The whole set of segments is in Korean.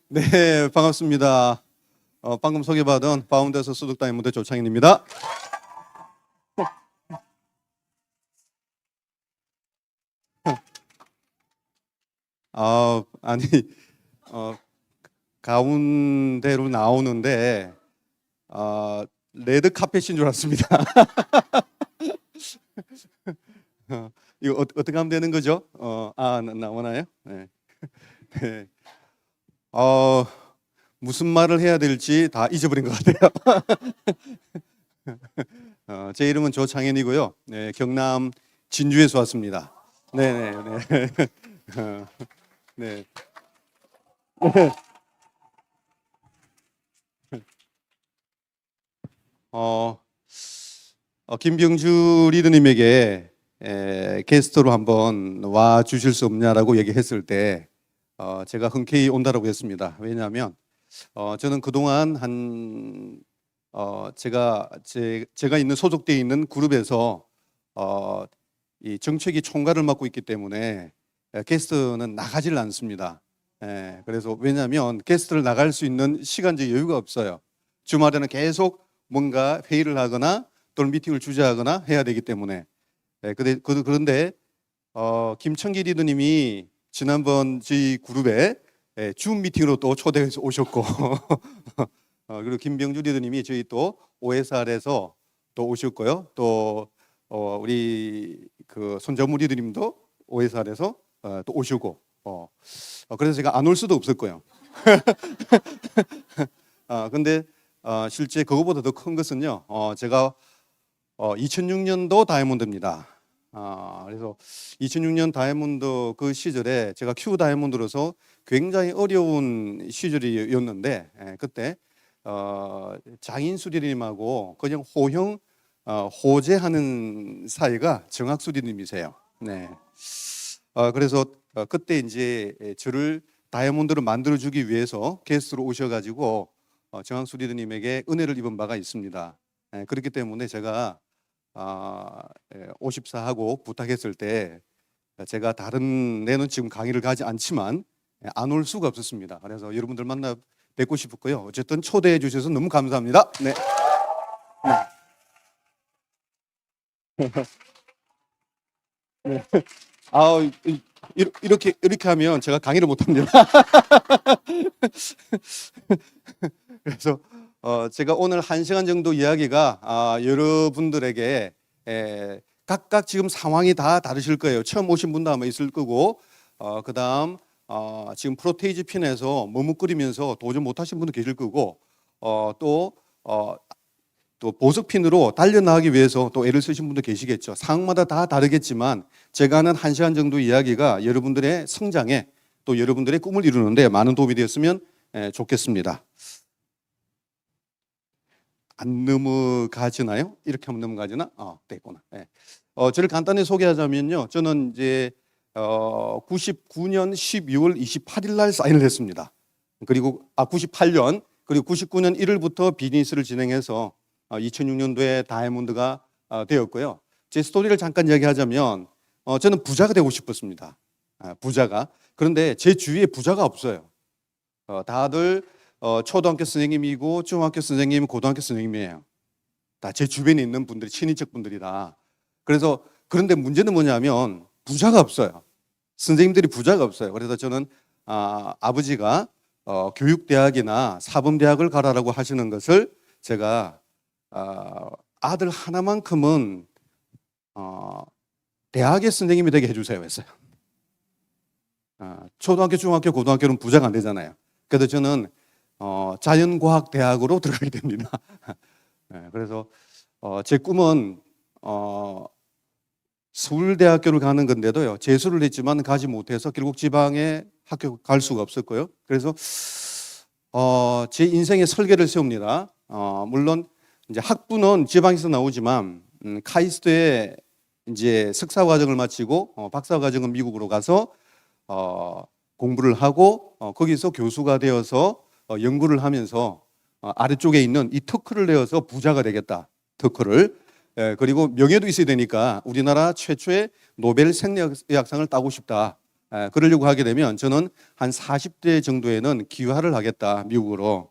네, 반갑습니다. 방금 소개받은 바운더스 소득당의 무대 조창인입니다. 아니, 어, 가운데로 나오는데, 레드 카펫인 줄 알았습니다. 이거 어떻게 하면 되는 거죠? 나오나요? 네. 네. 어, 무슨 말을 해야 될지 다 잊어버린 것 같아요. 제 이름은 조창현이고요. 네, 경남 진주에서 왔습니다. 네네, 네. 네. 어, 김병주 리더님에게 게스트로 한번 와 주실 수 없냐라고 얘기했을 때 제가 흔쾌히 온다라고 했습니다. 왜냐하면 저는 그동안 제가 있는 소속되어 있는 그룹에서 이 정책위 총괄을 맡고 있기 때문에 게스트는 나가질 않습니다. 그래서 왜냐하면 게스트를 나갈 수 있는 시간적 여유가 없어요. 주말에는 계속 뭔가 회의를 하거나 또는 미팅을 주재하거나 해야 되기 때문에 그런데 김청기 리더님이 지난번 저희 그룹에 줌 미팅으로 또 초대해서 오셨고 그리고 김병주 리더님이 저희 또 OSR에서 또 오셨고요. 또 우리 그 손정무 리더님도 OSR에서 또 오시고 그래서 제가 안 올 수도 없었고요. 근데 실제 그거보다 더 큰 것은요. 제가 2006년도 다이아몬드입니다. 그래서 2006년 다이아몬드 그 시절에 제가 Q 다이아몬드로서 굉장히 어려운 시절이었는데 그때 장인수 리님하고 그냥 호재하는 사이가 정학수 리님이세요. 네. 그래서 그때 이제 저를 다이아몬드로 만들어주기 위해서 게스트로 오셔가지고 정학수 리더님에게 은혜를 입은 바가 있습니다. 그렇기 때문에 제가 54하고 부탁했을 때 제가 다른 데는 지금 강의를 가지 않지만 안 올 수가 없었습니다. 그래서 여러분들 만나 뵙고 싶었고요. 어쨌든 초대해 주셔서 너무 감사합니다. 네. 네. 이렇게 하면 제가 강의를 못 합니다. 그래서 제가 오늘 1시간 정도 이야기가 여러분들에게 각각 지금 상황이 다 다르실 거예요. 처음 오신 분도 아마 있을 거고 그다음 지금 프로테이즈 핀에서 머뭇거리면서 도전 못하신 분도 계실 거고 또 보석 핀으로 달려나가기 위해서 또 애를 쓰신 분도 계시겠죠. 상황마다 다 다르겠지만 제가 하는 1시간 정도 이야기가 여러분들의 성장에 또 여러분들의 꿈을 이루는데 많은 도움이 되었으면 좋겠습니다. 안 넘어가지나요? 이렇게 하면 넘어가지나? 됐구나. 네. 저를 간단히 소개하자면요. 저는 이제 99년 12월 28일 날 사인을 했습니다. 그리고 98년 그리고 99년 1월부터 비즈니스를 진행해서 2006년도에 다이아몬드가 되었고요. 제 스토리를 잠깐 이야기하자면 저는 부자가 되고 싶었습니다. 부자가. 그런데 제 주위에 부자가 없어요. 다들 초등학교 선생님이고 중학교 선생님, 고등학교 선생님이에요. 다 제 주변에 있는 분들이 친인척 분들이다. 그래서 그런데 문제는 뭐냐면 부자가 없어요. 선생님들이 부자가 없어요. 그래서 저는 아버지가 교육대학이나 사범대학을 가라라고 하시는 것을 제가 아들 하나만큼은 대학의 선생님이 되게 해주세요 했어요. 초등학교, 중학교, 고등학교는 부자가 안 되잖아요. 그래서 저는 자연과학대학으로 들어가게 됩니다. 그래서 제 꿈은 서울대학교를 가는 건데도요. 재수를 했지만 가지 못해서 결국 지방에 학교 갈 수가 없었고요. 그래서 제 인생의 설계를 세웁니다. 물론 이제 학부는 지방에서 나오지만 카이스트에 이제 석사 과정을 마치고 박사 과정은 미국으로 가서 공부를 하고 거기서 교수가 되어서 연구를 하면서 아래쪽에 있는 이 터크를 내어서 부자가 되겠다. 터크를. 그리고 명예도 있어야 되니까 우리나라 최초의 노벨 생리학상을 따고 싶다. 그러려고 하게 되면 저는 한 40대 정도에는 귀화를 하겠다, 미국으로.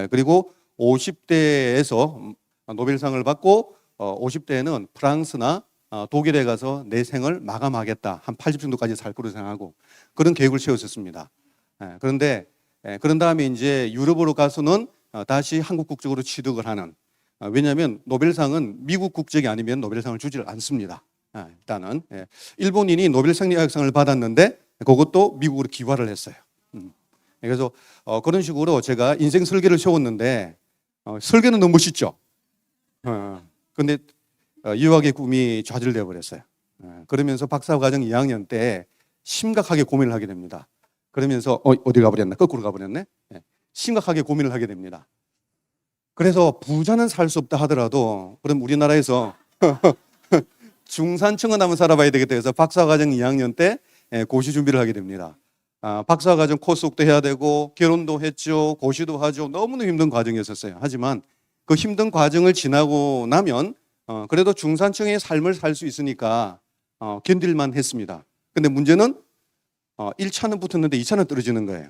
그리고 50대에서 노벨상을 받고 50대에는 프랑스나 독일에 가서 내 생을 마감하겠다. 한 80 정도까지 살 거로 생각하고 그런 계획을 세웠었습니다. 그런데 그런 다음에 이제 유럽으로 가서는 다시 한국 국적으로 취득을 하는. 왜냐하면 노벨상은 미국 국적이 아니면 노벨상을 주지를 않습니다. 일단은 일본인이 노벨 생리학상을 받았는데 그것도 미국으로 귀화를 했어요. 그래서 그런 식으로 제가 인생 설계를 세웠는데 설계는 너무 멋있죠. 근데 유학의 꿈이 좌절되어 버렸어요. 그러면서 박사과정 2학년 때 심각하게 고민을 하게 됩니다. 그러면서 어디 가버렸나? 거꾸로 가버렸네. 심각하게 고민을 하게 됩니다. 그래서 부자는 살 수 없다 하더라도 그럼 우리나라에서 중산층은 한번 살아봐야 되겠다 해서 박사과정 2학년 때 고시 준비를 하게 됩니다. 박사과정 코스도 해야 되고 결혼도 했죠. 고시도 하죠. 너무너무 힘든 과정이었어요. 하지만 그 힘든 과정을 지나고 나면 그래도 중산층의 삶을 살 수 있으니까 견딜만 했습니다. 근데 문제는 1차는 붙었는데 2차는 떨어지는 거예요.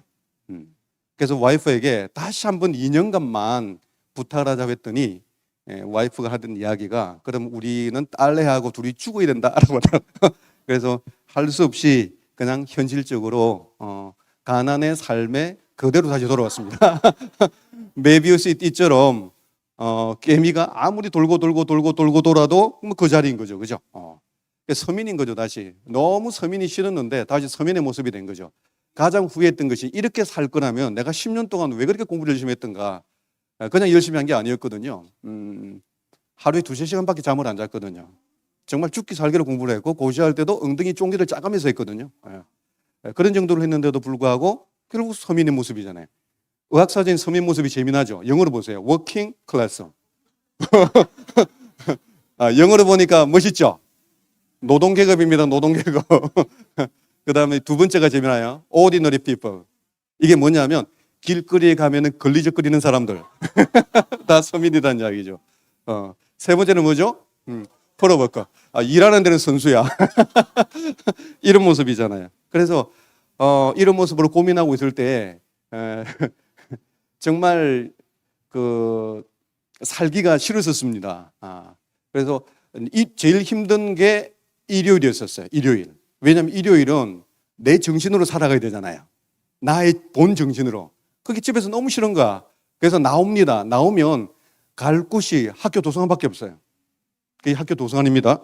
그래서 와이프에게 다시 한번 2년간만 부탁을 하자고 했더니 와이프가 하던 이야기가 그럼 우리는 딸내하고 둘이 죽어야 된다라고 하더라고요. 그래서 할 수 없이 그냥 현실적으로 가난의 삶에 그대로 다시 돌아왔습니다. 메비우스의 띠처럼 개미가 아무리 돌고 돌아도 뭐 그 자리인 거죠, 그죠? 서민인 거죠. 다시 너무 서민이 싫었는데 다시 서민의 모습이 된 거죠. 가장 후회했던 것이 이렇게 살 거라면 내가 10년 동안 왜 그렇게 공부를 열심히 했던가. 그냥 열심히 한 게 아니었거든요. 하루에 2~3시간밖에 잠을 안 잤거든요. 정말 죽기 살기로 공부를 했고 고시할 때도 엉덩이 쫑기를 짜가면서 했거든요. 그런 정도로 했는데도 불구하고 결국 서민의 모습이잖아요. 의학사진 서민 모습이 재미나죠. 영어로 보세요. 워킹 클래스. 영어로 보니까 멋있죠. 노동계급입니다. 노동계급. 그 다음에 두 번째가 재미나요. ordinary people. 이게 뭐냐면 길거리에 가면은 걸리적거리는 사람들 다 서민이라는 이야기죠. 세 번째는 뭐죠? 프로워커. 일하는 데는 선수야. 이런 모습이잖아요. 그래서 이런 모습으로 고민하고 있을 때 정말 그 살기가 싫었었습니다. 그래서 제일 힘든 게 일요일이었었어요. 일요일. 왜냐하면 일요일은 내 정신으로 살아가야 되잖아요. 나의 본 정신으로. 그게 집에서 너무 싫은 거야. 그래서 나옵니다. 나오면 갈 곳이 학교 도서관밖에 없어요. 그게 학교 도서관입니다.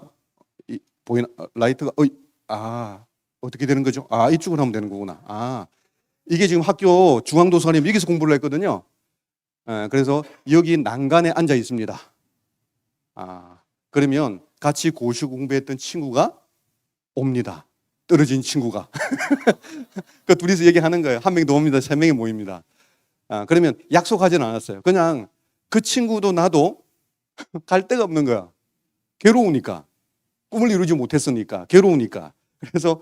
보이나? 라이트가 어떻게 되는 거죠? 이쪽으로 하면 되는 거구나. 이게 지금 학교 중앙도서관이면 여기서 공부를 했거든요. 그래서 여기 난간에 앉아 있습니다. 그러면 같이 고시 공부했던 친구가 옵니다. 떨어진 친구가. 그 둘이서 얘기하는 거예요. 한 명이 옵니다. 3명이 모입니다. 그러면 약속하지는 않았어요. 그냥 그 친구도 나도 갈 데가 없는 거야. 괴로우니까. 꿈을 이루지 못했으니까. 괴로우니까. 그래서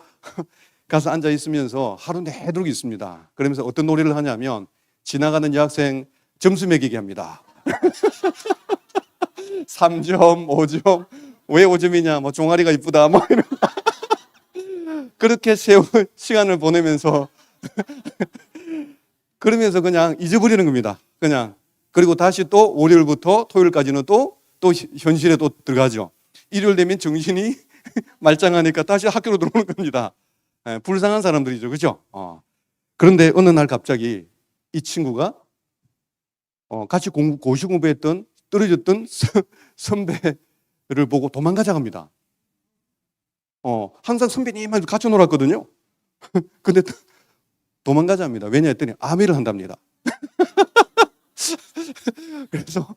가서 앉아 있으면서 하루 내도록 있습니다. 그러면서 어떤 놀이를 하냐면 지나가는 여학생 점수 매기게 합니다. 3점, 5점. 왜 5점이냐? 뭐 종아리가 이쁘다. 뭐 이런. 그렇게 시간을 보내면서 그러면서 그냥 잊어버리는 겁니다. 그냥. 그리고 다시 또 월요일부터 토요일까지는 또 현실에 또 들어가죠. 일요일 되면 정신이 말짱하니까 다시 학교로 들어오는 겁니다. 불쌍한 사람들이죠. 그죠? 그런데 어느 날 갑자기 이 친구가 같이 고시 공부했던 떨어졌던 선배를 보고 도망가자고 합니다. 항상 선배님하고 같이 놀았거든요. 근데 도망가자 합니다. 왜냐 했더니 아미를 한답니다. 그래서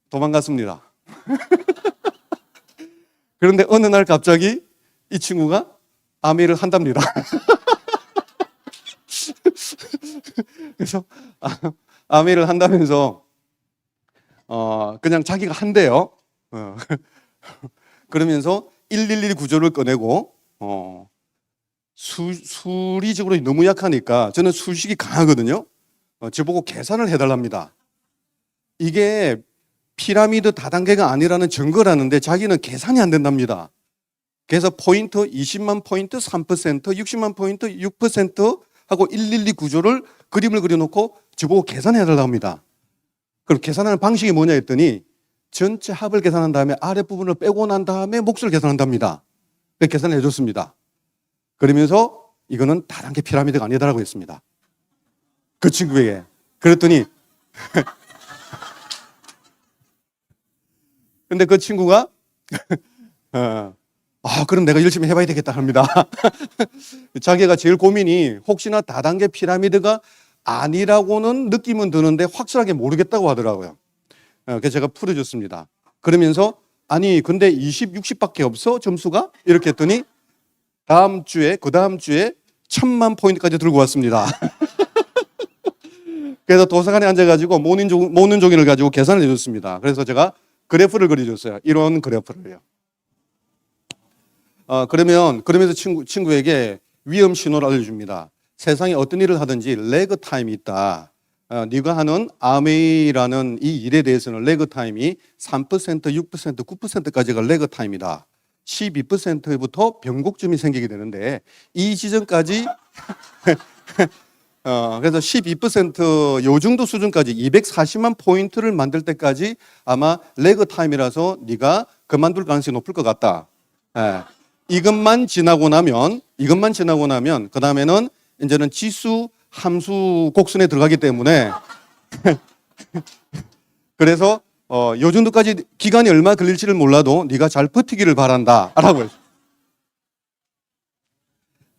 도망갔습니다. 그런데 어느 날 갑자기 이 친구가 아미를 한답니다. 그래서 아미를 한다면서 그냥 자기가 한대요. 그러면서 111 구조를 꺼내고 수리적으로 너무 약하니까 저는 수식이 강하거든요. 저보고 계산을 해달랍니다. 이게 피라미드 다단계가 아니라는 증거라는데 자기는 계산이 안 된답니다. 그래서 포인트 20만 포인트 3%, 60만 포인트 6% 하고 112 구조를 그림을 그려놓고 저보고 계산해 달라고 합니다. 그럼 계산하는 방식이 뭐냐 했더니 전체 합을 계산한 다음에 아랫부분을 빼고 난 다음에 몫을 계산한답니다. 그래서 계산을 해줬습니다. 그러면서 이거는 다단계 피라미드가 아니다라고 했습니다. 그 친구에게. 그랬더니 근데 그 친구가 그럼 내가 열심히 해봐야 되겠다 합니다. 자기가 제일 고민이 혹시나 다단계 피라미드가 아니라고는 느낌은 드는데 확실하게 모르겠다고 하더라고요. 그래서 제가 풀어줬습니다. 그러면서 아니 근데 20, 60밖에 없어 점수가? 이렇게 했더니 그 다음 주에 1000만 포인트까지 들고 왔습니다. 그래서 도서관에 앉아가지고 모는 종이를 가지고 계산을 해줬습니다. 그래서 제가 그래프를 그려줬어요. 이런 그래프를요. 그러면서 친구에게 위험 신호를 알려줍니다. 세상에 어떤 일을 하든지 레그 타임이 있다. 네가 하는 아메이라는 이 일에 대해서는 레그 타임이 3%, 6%, 9%까지가 레그 타임이다. 12%부터 변곡점이 생기게 되는데 이 지점까지 그래서 12%요 정도 수준까지 240만 포인트를 만들 때까지 아마 레그 타임이라서 네가 그만둘 가능성이 높을 것 같다. 이것만 지나고 나면 그 다음에는 이제는 지수 함수 곡선에 들어가기 때문에 그래서 요 정도까지 기간이 얼마 걸릴지를 몰라도 네가 잘 버티기를 바란다라고 했어요.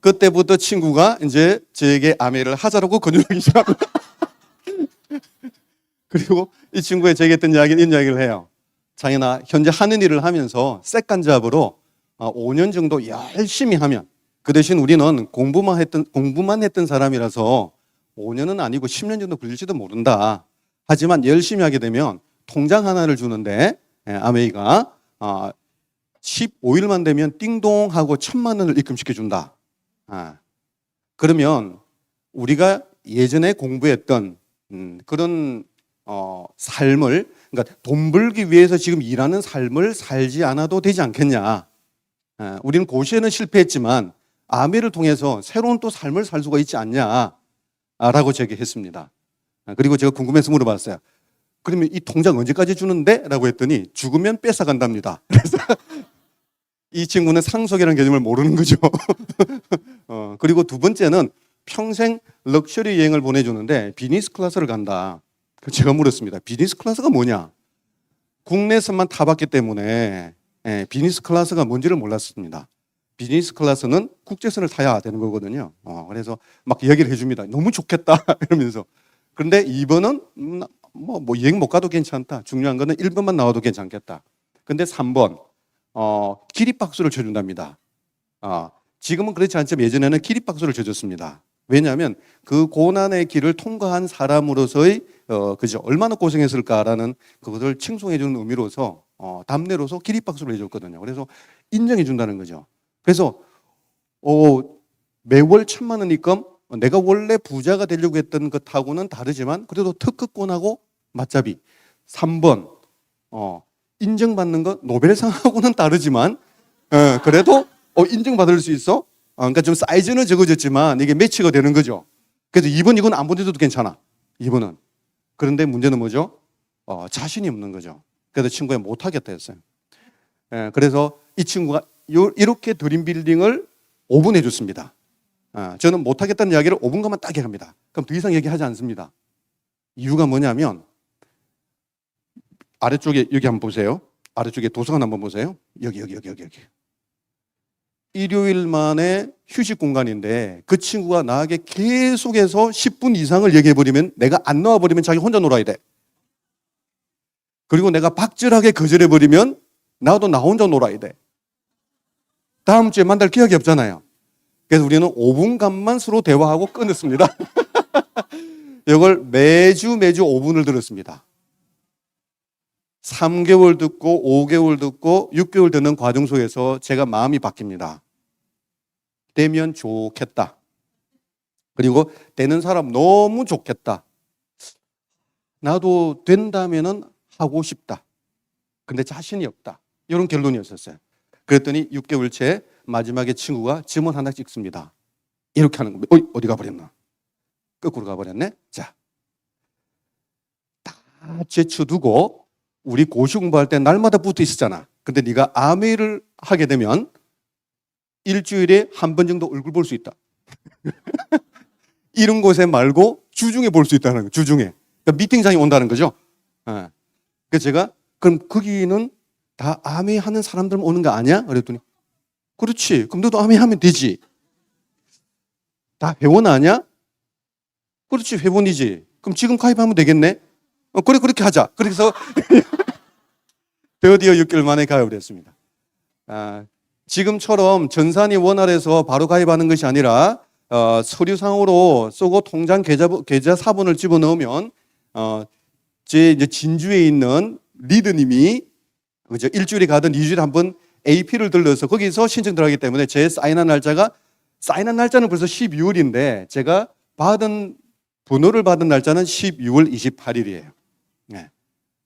그때부터 친구가 이제 저에게 아메를 하자라고 권유하기 시작합니다. 그리고 이 친구가 제게 했던 이야기는 이런 이야기를 해요. 자기나 현재 하는 일을 하면서 쌔간잡으로 5년 정도 열심히 하면 그 대신 우리는 공부만 했던 사람이라서 5년은 아니고 10년 정도 걸릴지도 모른다. 하지만 열심히 하게 되면 통장 하나를 주는데 아메이가 15일만 되면 띵동 하고 1000만 원을 입금시켜 준다. 그러면 우리가 예전에 공부했던 그런 삶을 그러니까 돈 벌기 위해서 지금 일하는 삶을 살지 않아도 되지 않겠냐. 우리는 고시에는 실패했지만 아메를 통해서 새로운 또 삶을 살 수가 있지 않냐라고 제게 했습니다. 그리고 제가 궁금해서 물어봤어요. 그러면 이 통장 언제까지 주는데? 라고 했더니 죽으면 뺏어간답니다. 그래서 이 친구는 상속이라는 개념을 모르는 거죠. 그리고 두 번째는 평생 럭셔리 여행을 보내주는데 비즈니스 클래스를 간다. 제가 물었습니다. 비즈니스 클래스가 뭐냐? 국내에서만 타봤기 때문에 비즈니스 클래스가 뭔지를 몰랐습니다. 비즈니스 클래스는 국제선을 타야 되는 거거든요. 그래서 막 이야기를 해줍니다. 너무 좋겠다 이러면서. 그런데 2번은 뭐 여행 못 가도 괜찮다. 중요한 거는 1번만 나와도 괜찮겠다. 근데 3번 기립박수를 쳐준답니다. 지금은 그렇지 않지만 예전에는 기립박수를 쳐줬습니다. 왜냐하면 그 고난의 길을 통과한 사람으로서의 그죠 얼마나 고생했을까라는 그것을 칭송해 주는 의미로서 답례로서 기립박수를 해줬거든요. 그래서 인정해 준다는 거죠. 그래서 매월 1000만 원 입금 내가 원래 부자가 되려고 했던 것하고는 다르지만 그래도 특급권하고 맞잡이. 3번 인정받는 것 노벨상하고는 다르지만 그래도 인정받을 수 있어. 그러니까 좀 사이즈는 적어졌지만 이게 매치가 되는 거죠. 그래서 2번 이건 안 보내줘도 괜찮아. 2번은. 그런데 문제는 뭐죠? 자신이 없는 거죠. 그래서 친구가 못하겠다 했어요. 그래서 이 친구가 이렇게 드림 빌딩을 5분 해줬습니다. 저는 못하겠다는 이야기를 5분간만 딱 합니다. 그럼 더 이상 얘기하지 않습니다. 이유가 뭐냐면 아래쪽에 여기 한번 보세요. 아래쪽에 도서관 한번 보세요. 여기. 일요일 만에 휴식 공간인데 그 친구가 나에게 계속해서 10분 이상을 얘기해버리면 내가 안 나와버리면 자기 혼자 놀아야 돼. 그리고 내가 박절하게 거절해버리면 나도 나 혼자 놀아야 돼. 다음 주에 만날 기억이 없잖아요. 그래서 우리는 5분간만 서로 대화하고 끊었습니다. 이걸 매주 5분을 들었습니다. 3개월 듣고 5개월 듣고 6개월 듣는 과정 속에서 제가 마음이 바뀝니다. 되면 좋겠다. 그리고 되는 사람 너무 좋겠다. 나도 된다면은 하고 싶다. 근데 자신이 없다. 이런 결론이었었어요. 그랬더니 6개월째 마지막에 친구가 지문 하나 찍습니다. 이렇게 하는 겁니다. 어디 가버렸나? 거꾸로 가버렸네. 자, 다 제쳐두고 우리 고시 공부할 때 날마다 붙어 있었잖아. 근데 네가 아메이를 하게 되면 일주일에 한 번 정도 얼굴 볼 수 있다. 이런 곳에 말고 주중에 볼 수 있다는 거예요. 주중에. 그러니까 미팅장에 온다는 거죠. 예. 그래서 제가 그럼 거기는 다 아메이 하는 사람들만 오는 거 아니야? 그랬더니 그렇지. 그럼 너도 아메이 하면 되지. 다 회원 아니야? 그렇지. 회원이지. 그럼 지금 가입하면 되겠네. 그래 그렇게 하자. 그래서 드디어 6개월 만에 가입을 했습니다. 지금처럼 전산이 원활해서 바로 가입하는 것이 아니라 서류상으로 쓰고 통장 계좌 사본을 집어넣으면 제 이제 진주에 있는 리더님이 그죠? 일주일에 가든 2주일에 한 번 AP를 들러서 거기서 신청 들어가기 때문에 제 사인한 날짜는 벌써 12월인데 제가 번호를 받은 날짜는 12월 28일이에요. 네.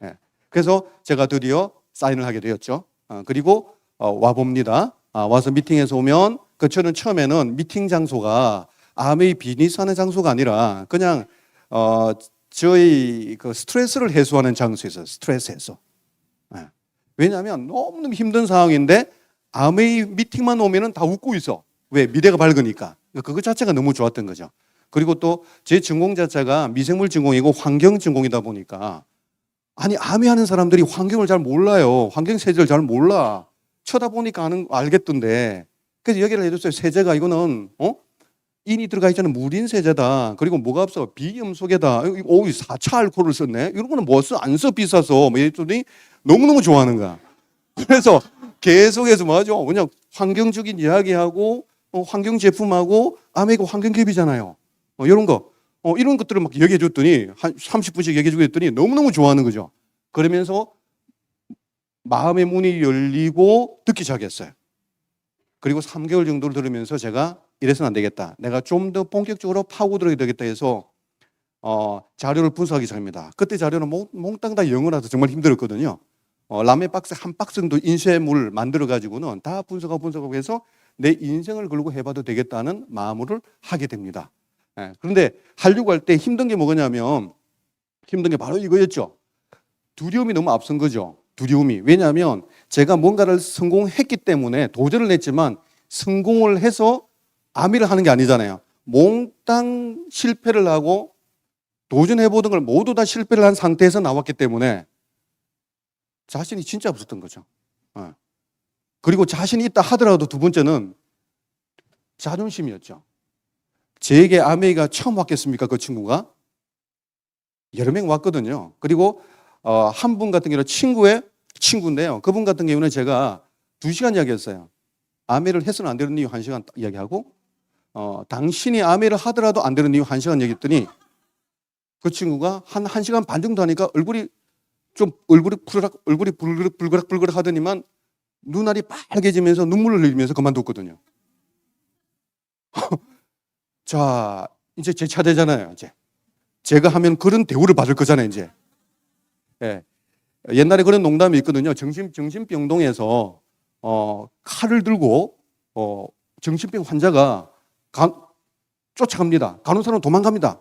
네. 그래서 제가 드디어 사인을 하게 되었죠. 그리고 와봅니다. 와서 미팅에서 오면 저는 처음에는 미팅 장소가 아메이 비즈니스하는 장소가 아니라 그냥 저희 그 스트레스를 해소하는 장소에서 스트레스 해소. 왜냐하면 너무너무 힘든 상황인데 아메이 미팅만 오면은 다 웃고 있어. 왜? 미래가 밝으니까. 그거 자체가 너무 좋았던 거죠. 그리고 또 제 전공 자체가 미생물 전공이고 환경 전공이다 보니까 아니 아메이 하는 사람들이 환경을 잘 몰라요. 환경 세제를 잘 몰라. 쳐다보니까 알겠던데. 그래서 얘기를 해줬어요. 세제가 이거는 인이 들어가 있잖아요. 물인 세제다. 그리고 뭐가 없어? 비염소계다. 4차 알코올을 썼네. 이런 거는 뭐 써? 안 써 비싸서. 뭐 이랬더니 너무너무 좋아하는 거야. 그래서 계속해서 뭐죠? 그냥 환경적인 이야기하고 환경 제품하고 아메이가 환경기업이잖아요. 이런 거. 이런 것들을 막 얘기해 줬더니 한 30분씩 얘기해 주고 했더니 너무너무 좋아하는 거죠. 그러면서 마음의 문이 열리고 듣기 시작했어요. 그리고 3개월 정도를 들으면서 제가 이래서는 안 되겠다. 내가 좀 더 본격적으로 파고들어야 되겠다 해서 자료를 분석하기 시작합니다. 그때 자료는 몽땅 다 영어라서 정말 힘들었거든요. 라면 박스 한 박스 정도 인쇄물 만들어 가지고는 다 분석하고 해서 내 인생을 걸고 해봐도 되겠다는 마음을 하게 됩니다. 그런데 하려고 할 때 힘든 게 뭐냐면 힘든 게 바로 이거였죠. 두려움이 너무 앞선 거죠. 두려움이. 왜냐하면 제가 뭔가를 성공했기 때문에 도전을 했지만 성공을 해서 아미를 하는 게 아니잖아요. 몽땅 실패를 하고 도전해보던 걸 모두 다 실패를 한 상태에서 나왔기 때문에 자신이 진짜 없었던 거죠. 그리고 자신이 있다 하더라도 두 번째는 자존심이었죠. 제게 아메이가 처음 왔겠습니까? 그 친구가? 여러 명 왔거든요. 그리고 한 분 같은 경우는 친구인데요. 그분 같은 경우는 제가 2시간 이야기했어요. 아메이를 해서는 안 되는 이유 1시간 이야기하고 당신이 아메이를 하더라도 안 되는 이유 1시간 얘기했더니 그 친구가 한 1시간 반 정도 하니까 얼굴이 불그락 하더니만 눈알이 빨개지면서 눈물을 흘리면서 그만뒀거든요. 자, 이제 제 차례잖아요. 이제 제가 하면 그런 대우를 받을 거잖아요. 이제 옛날에 그런 농담이 있거든요. 정신병동에서 칼을 들고 정신병 환자가 쫓아갑니다. 간호사는 도망갑니다.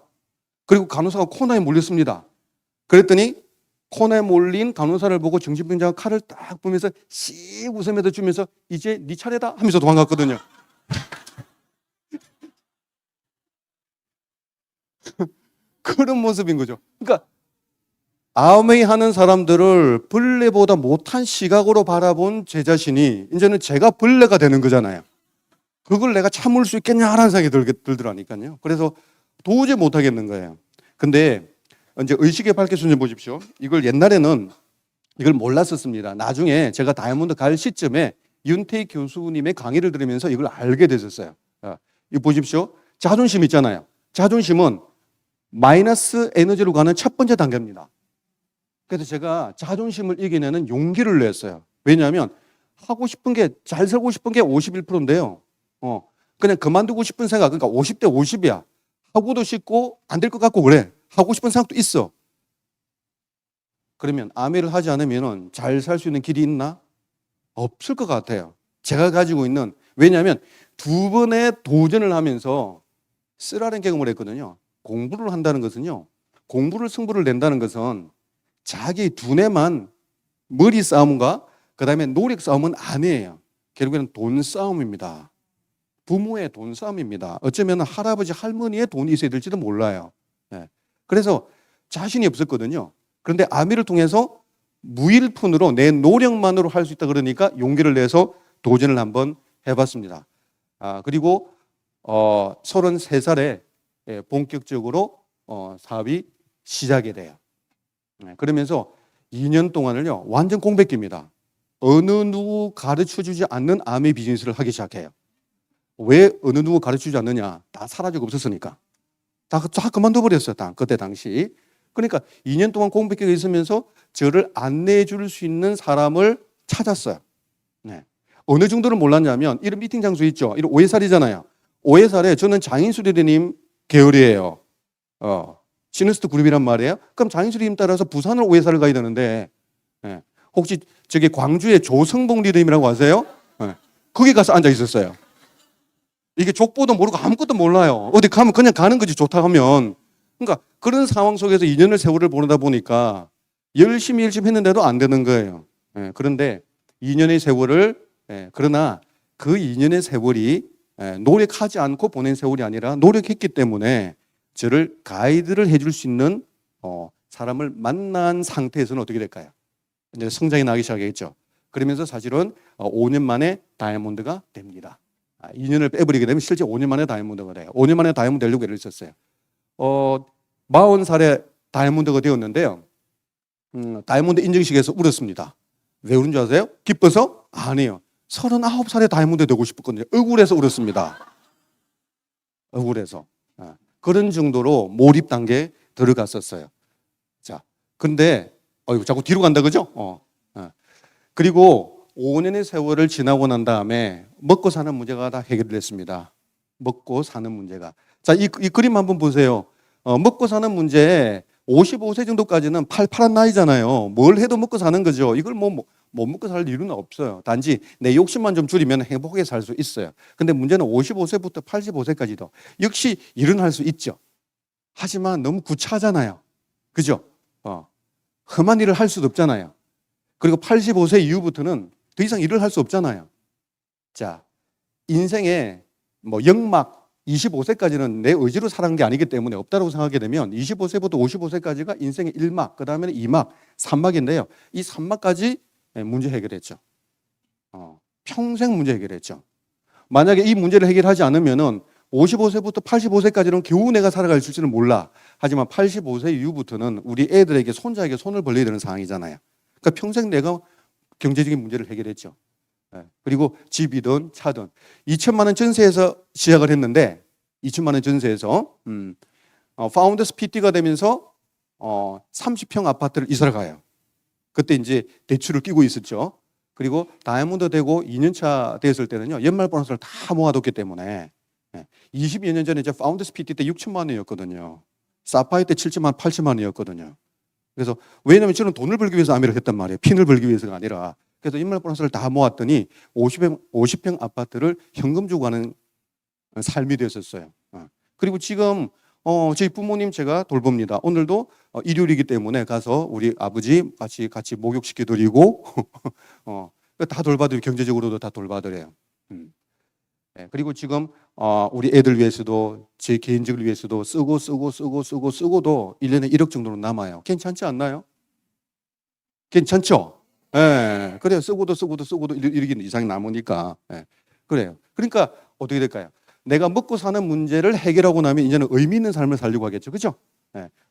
그리고 간호사가 코너에 몰렸습니다. 그랬더니 코너에 몰린 간호사를 보고 정신병자가 칼을 딱 보면서 씩 웃으면서 주면서 이제 네 차례다 하면서 도망갔거든요. 그런 모습인 거죠. 그러니까 아메이 하는 사람들을 벌레보다 못한 시각으로 바라본 제 자신이 이제는 제가 벌레가 되는 거잖아요. 그걸 내가 참을 수 있겠냐라는 생각이 들더라니까요. 그래서 도저히 못하겠는 거예요. 근데 이제 의식의 밝혀순 좀 보십시오. 이걸 옛날에는 이걸 몰랐었습니다. 나중에 제가 다이아몬드 갈 시점에 윤태희 교수님의 강의를 들으면서 이걸 알게 됐었어요. 이거 보십시오. 자존심 있잖아요. 자존심은 마이너스 에너지로 가는 첫 번째 단계입니다. 그래서 제가 자존심을 이겨내는 용기를 냈어요. 왜냐하면 하고 싶은 게, 잘 살고 싶은 게 51%인데요. 그냥 그만두고 싶은 생각, 그러니까 50대 50이야. 하고도 싶고 안 될 것 같고 그래. 하고 싶은 생각도 있어. 그러면 아메를 하지 않으면 잘 살 수 있는 길이 있나? 없을 것 같아요. 제가 가지고 있는, 왜냐하면 두 번의 도전을 하면서 쓰라린 경험을 했거든요. 공부를 한다는 것은요, 공부를 승부를 낸다는 것은 자기 두뇌만 머리 싸움과 그 다음에 노력 싸움은 아니에요. 결국에는 돈 싸움입니다. 부모의 돈 싸움입니다. 어쩌면 할아버지 할머니의 돈이 있어야 될지도 몰라요. 네. 그래서 자신이 없었거든요. 그런데 아미를 통해서 무일푼으로 내 노력만으로 할 수 있다 그러니까 용기를 내서 도전을 한번 해봤습니다. 그리고 33살에 본격적으로 사업이 시작이 돼요. 그러면서 2년 동안을요 완전 공백기입니다. 어느 누구 가르쳐주지 않는 아미 비즈니스를 하기 시작해요. 왜 어느 누구 가르쳐주지 않느냐? 다 사라지고 없었으니까. 다 그만둬버렸어요. 그때 당시. 그러니까 2년 동안 공백기가 있으면서 저를 안내해 줄 수 있는 사람을 찾았어요. 네. 어느 정도를 몰랐냐면 이런 미팅 장소 있죠. 이런 오해살이잖아요. 오해살에 저는 장인수리님 계열이에요. 시너스트 그룹이란 말이에요. 그럼 장인수리님 따라서 부산을 오해살을 가야 되는데 혹시 저기 광주의 조성봉 리더님이라고 아세요? 거기 가서 앉아 있었어요. 이게 족보도 모르고 아무것도 몰라요. 어디 가면 그냥 가는 거지 좋다 하면. 그러니까 그런 상황 속에서 2년을 세월을 보내다 보니까 열심히 했는데도 안 되는 거예요. 그런데 2년의 세월을 그러나 그 2년의 세월이 노력하지 않고 보낸 세월이 아니라 노력했기 때문에 저를 가이드를 해줄 수 있는 사람을 만난 상태에서는 어떻게 될까요? 이제 성장이 나기 시작했죠. 그러면서 사실은 5년 만에 다이아몬드가 됩니다. 2년을 빼버리게 되면 실제 5년 만에 다이아몬드가 돼요. 5년 만에 다이아몬드 되려고 애를 썼어요. 40살에 다이아몬드가 되었는데요. 다이아몬드 인증식에서 울었습니다. 왜 울은 줄 아세요? 기뻐서? 아니에요. 39살에 다이아몬드 되고 싶었거든요. 억울해서 울었습니다. 억울해서. 그런 정도로 몰입 단계에 들어갔었어요. 자, 근데 자꾸 뒤로 간다 그죠? 그리고 5년의 세월을 지나고 난 다음에 먹고 사는 문제가 다 해결됐습니다. 먹고 사는 문제가. 자, 이 그림 한번 보세요. 먹고 사는 문제 55세 정도까지는 팔팔한 나이잖아요. 뭘 해도 먹고 사는 거죠. 이걸 못 먹고 살 이유는 없어요. 단지 내 욕심만 좀 줄이면 행복하게 살 수 있어요. 근데 문제는 55세부터 85세까지도 역시 일은 할 수 있죠. 하지만 너무 구차하잖아요. 그죠? 험한 일을 할 수도 없잖아요. 그리고 85세 이후부터는 더 이상 일을 할 수 없잖아요. 자, 인생의 영막 25세까지는 내 의지로 살아간 게 아니기 때문에 없다고 생각하게 되면 25세부터 55세까지가 인생의 1막, 그 다음에는 2막, 3막인데요. 이 3막까지 문제 해결했죠. 평생 문제 해결했죠. 만약에 이 문제를 해결하지 않으면은 55세부터 85세까지는 겨우 내가 살아갈 수 있을지는 몰라. 하지만 85세 이후부터는 우리 애들에게 손자에게 손을 벌려야 되는 상황이잖아요. 그러니까 평생 내가 경제적인 문제를 해결했죠. 그리고 집이든 차든 2천만 원 전세에서 시작을 했는데 2천만 원 전세에서 파운더스 PT가 되면서 30평 아파트를 이사를 가요. 그때 이제 대출을 끼고 있었죠. 그리고 다이아몬드 되고 2년차 됐을 때는요 연말 보너스를 다 모아뒀기 때문에 20여 년 전에 이제 파운더스 PT 때 6천만 원이었거든요. 사파이 때 7천만 8천만 원이었거든요. 그래서 왜냐하면 저는 돈을 벌기 위해서 아미를 했단 말이에요. 핀을 벌기 위해서가 아니라. 그래서 연말 보너스를 다 모았더니 50평 아파트를 현금 주고 가는 삶이 되었었어요. 그리고 지금 저희 부모님 제가 돌봅니다. 오늘도 일요일이기 때문에 가서 우리 아버지 같이 목욕시켜드리고 다 돌봐드리고 경제적으로도 다 돌봐드려요. 그리고 지금 우리 애들 위해서도 제 개인적을 위해서도 쓰고도 1년에 1억 정도는 남아요. 괜찮지 않나요? 괜찮죠? 예, 그래요. 쓰고도 이렇게 이상이 남으니까. 그래요. 그러니까 어떻게 될까요? 내가 먹고 사는 문제를 해결하고 나면 이제는 의미 있는 삶을 살려고 하겠죠. 그죠?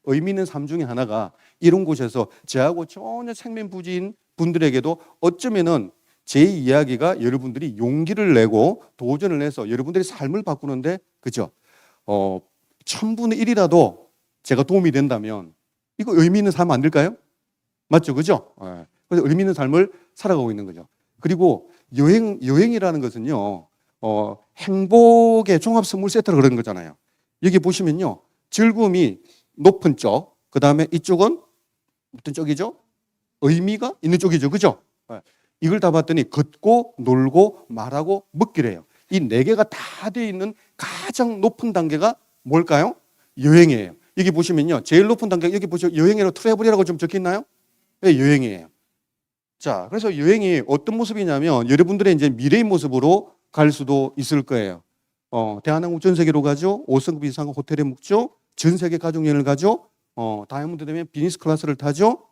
의미 있는 삶 중에 하나가 이런 곳에서 저하고 전혀 생면부지인 분들에게도 어쩌면은 제 이야기가 여러분들이 용기를 내고 도전을 해서 여러분들의 삶을 바꾸는데 그죠? 1000분의 1이라도 제가 도움이 된다면 이거 의미 있는 삶 안 될까요? 맞죠? 그죠? 그래서 의미 있는 삶을 살아가고 있는 거죠. 그리고 여행이라는 것은요, 행복의 종합 선물 세트라 그러는 거잖아요. 여기 보시면요, 즐거움이 높은 쪽, 그 다음에 이쪽은 어떤 쪽이죠? 의미가 있는 쪽이죠. 그죠? 이걸 다 봤더니 걷고 놀고 말하고 먹기래요. 이 네 개가 다 되어 있는 가장 높은 단계가 뭘까요? 여행이에요. 여기 보시면요. 제일 높은 단계 여기 보시면 여행이라고 트래블이라고 좀 적혀 있나요? 네, 여행이에요. 자, 그래서 여행이 어떤 모습이냐면 여러분들의 이제 미래의 모습으로 갈 수도 있을 거예요. 대한항공 전 세계로 가죠. 5성급 이상 호텔에 묵죠. 전 세계 가족여행을 가죠. 다이아몬드 되면 비즈니스 클래스를 타죠.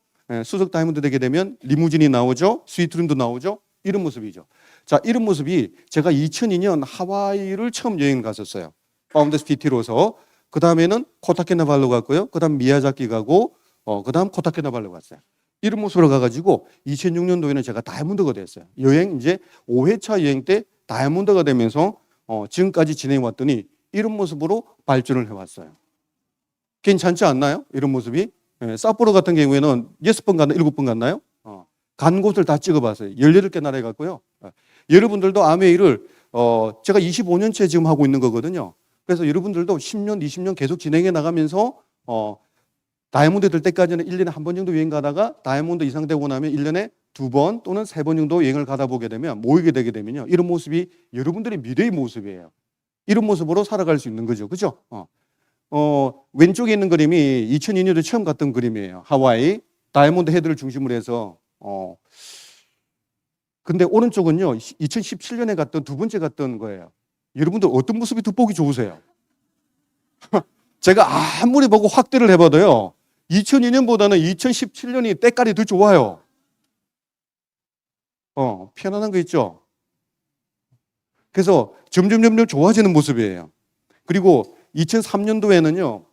수석 다이아몬드 되게 되면 리무진이 나오죠. 스위트룸도 나오죠. 이런 모습이죠. 자, 이런 모습이 제가 2002년 하와이를 처음 여행 갔었어요. 파운더스 PT로서. 그 다음에는 코타키나발루 갔고요. 그 다음 미야자키 가고, 그 다음 코타키나발루 갔어요. 이런 모습으로 가가지고 2006년도에는 제가 다이아몬드가 됐어요. 여행 이제 5회차 여행 때 다이아몬드가 되면서 지금까지 진행해 왔더니 이런 모습으로 발전을 해왔어요. 괜찮지 않나요? 이런 모습이. 사포로 같은 경우에는 6번 갔나 7번 갔나요? 간 곳을 다 찍어봤어요. 18개 나라에 갔고요. 여러분들도 아메이를 제가 25년째 지금 하고 있는 거거든요. 그래서 여러분들도 10년, 20년 계속 진행해 나가면서 다이아몬드 될 때까지는 1년에 한 번 정도 여행 가다가 다이아몬드 이상 되고 나면 1년에 2번 또는 3번 정도 여행을 가다 보게 되면 모이게 되게 되면요. 이런 모습이 여러분들의 미래의 모습이에요. 이런 모습으로 살아갈 수 있는 거죠. 그죠? 왼쪽에 있는 그림이 2002년도에 처음 갔던 그림이에요. 하와이 다이아몬드 헤드를 중심으로 해서 근데 오른쪽은요 2017년에 갔던 두 번째 갔던 거예요. 여러분들 어떤 모습이 더 보기 좋으세요? 제가 아무리 보고 확대를 해봐도요 2002년보다는 2017년이 때깔이 더 좋아요. 편안한 거 있죠? 그래서 점점 좋아지는 모습이에요. 그리고 2003년도에는요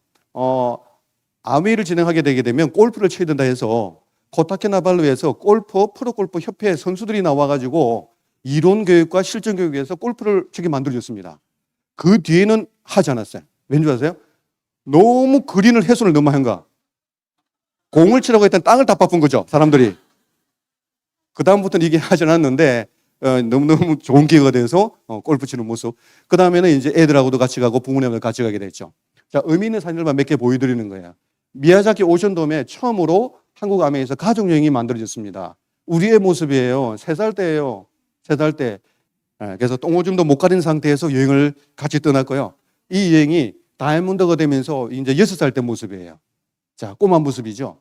아메이를 진행하게 되게 되면 골프를 쳐야 된다 해서 코타키나발루에서 프로골프 협회 선수들이 나와가지고 이론 교육과 실전 교육에서 골프를 치게 만들어줬습니다. 그 뒤에는 하지 않았어요. 왠지 아세요? 너무 그린을 훼손을 너무 한가. 공을 치라고 했던 땅을 다 바쁜 거죠, 사람들이. 그 다음부터는 이게 하지 않았는데 너무너무 좋은 기회가 돼서 골프 치는 모습. 그 다음에는 이제 애들하고도 같이 가고 부모님하고 같이 가게 됐죠. 자, 의미 있는 사진들만 몇 개 보여드리는 거예요. 미야자키 오션돔에 처음으로 한국 아메이에서 가족여행이 만들어졌습니다. 우리의 모습이에요. 3살 때예요. 3살 때. 그래서 똥오줌도 못 가린 상태에서 여행을 같이 떠났고요. 이 여행이 다이아몬드가 되면서 이제 6살 때 모습이에요. 자, 꼬마 모습이죠.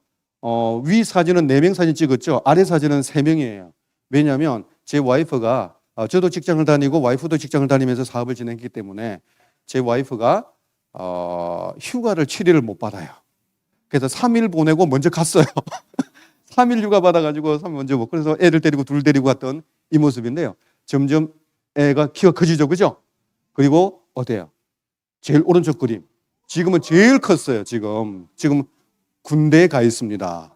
위 사진은 4명 사진 찍었죠. 아래 사진은 3명이에요. 왜냐하면 제 와이프가 저도 직장을 다니고 와이프도 직장을 다니면서 사업을 진행했기 때문에 제 와이프가 휴가를 7일을 못 받아요. 그래서 3일 보내고 먼저 갔어요. 3일 휴가 받아가지고 3일 먼저 먹고 그래서 애들 데리고 둘 데리고 갔던 이 모습인데요. 점점 애가 키가 커지죠. 그죠? 그리고 어때요? 제일 오른쪽 그림. 지금은 제일 컸어요. 지금 군대에 가 있습니다.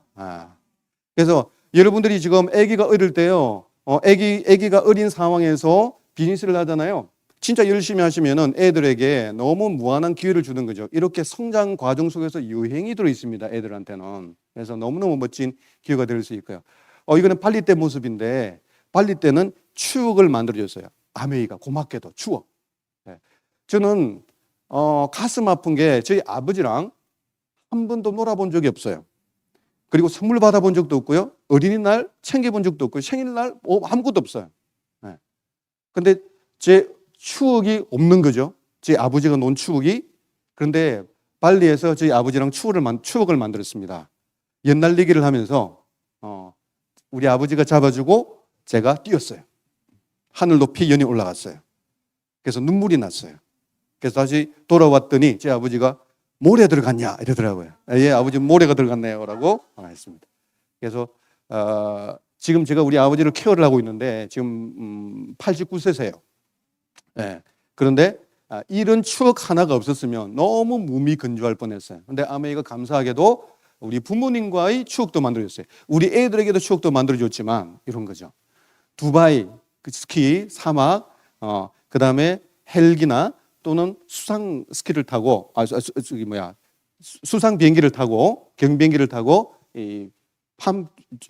그래서 여러분들이 지금 아기가 어릴 때요. 아기가 어린 상황에서 비즈니스를 하잖아요. 진짜 열심히 하시면은 애들에게 너무 무한한 기회를 주는 거죠. 이렇게 성장 과정 속에서 여행이 들어 있습니다. 애들한테는. 그래서 너무너무 멋진 기회가 될 수 있고요. 이거는 발리 때 모습인데 발리 때는 추억을 만들어줬어요. 아메이가 고맙게도 추억. 저는 가슴 아픈 게 저희 아버지랑 한 번도 놀아본 적이 없어요. 그리고 선물 받아본 적도 없고요. 어린이날 챙겨본 적도 없고요. 생일날 아무것도 없어요. 근데 제 추억이 없는 거죠. 제 아버지가 놓은 추억이. 그런데 발리에서 저희 아버지랑 추억을 만들었습니다. 연날리기를 하면서 우리 아버지가 잡아주고 제가 뛰었어요. 하늘 높이 연이 올라갔어요. 그래서 눈물이 났어요. 그래서 다시 돌아왔더니 제 아버지가 모래 들어갔냐 이러더라고요. 예, 아버지 모래가 들어갔네요 라고 했습니다. 그래서 지금 제가 우리 아버지를 케어를 하고 있는데 지금 89세세요. 예. 그런데 이런 추억 하나가 없었으면 너무 무미건조할 뻔했어요. 근데 아메이가 감사하게도 우리 부모님과의 추억도 만들어줬어요. 우리 애들에게도 추억도 만들어줬지만 이런 거죠. 두바이 스키 사막 그 다음에 헬기나 또는 수상 스키를 타고 수상 비행기를 타고 경비행기를 타고 이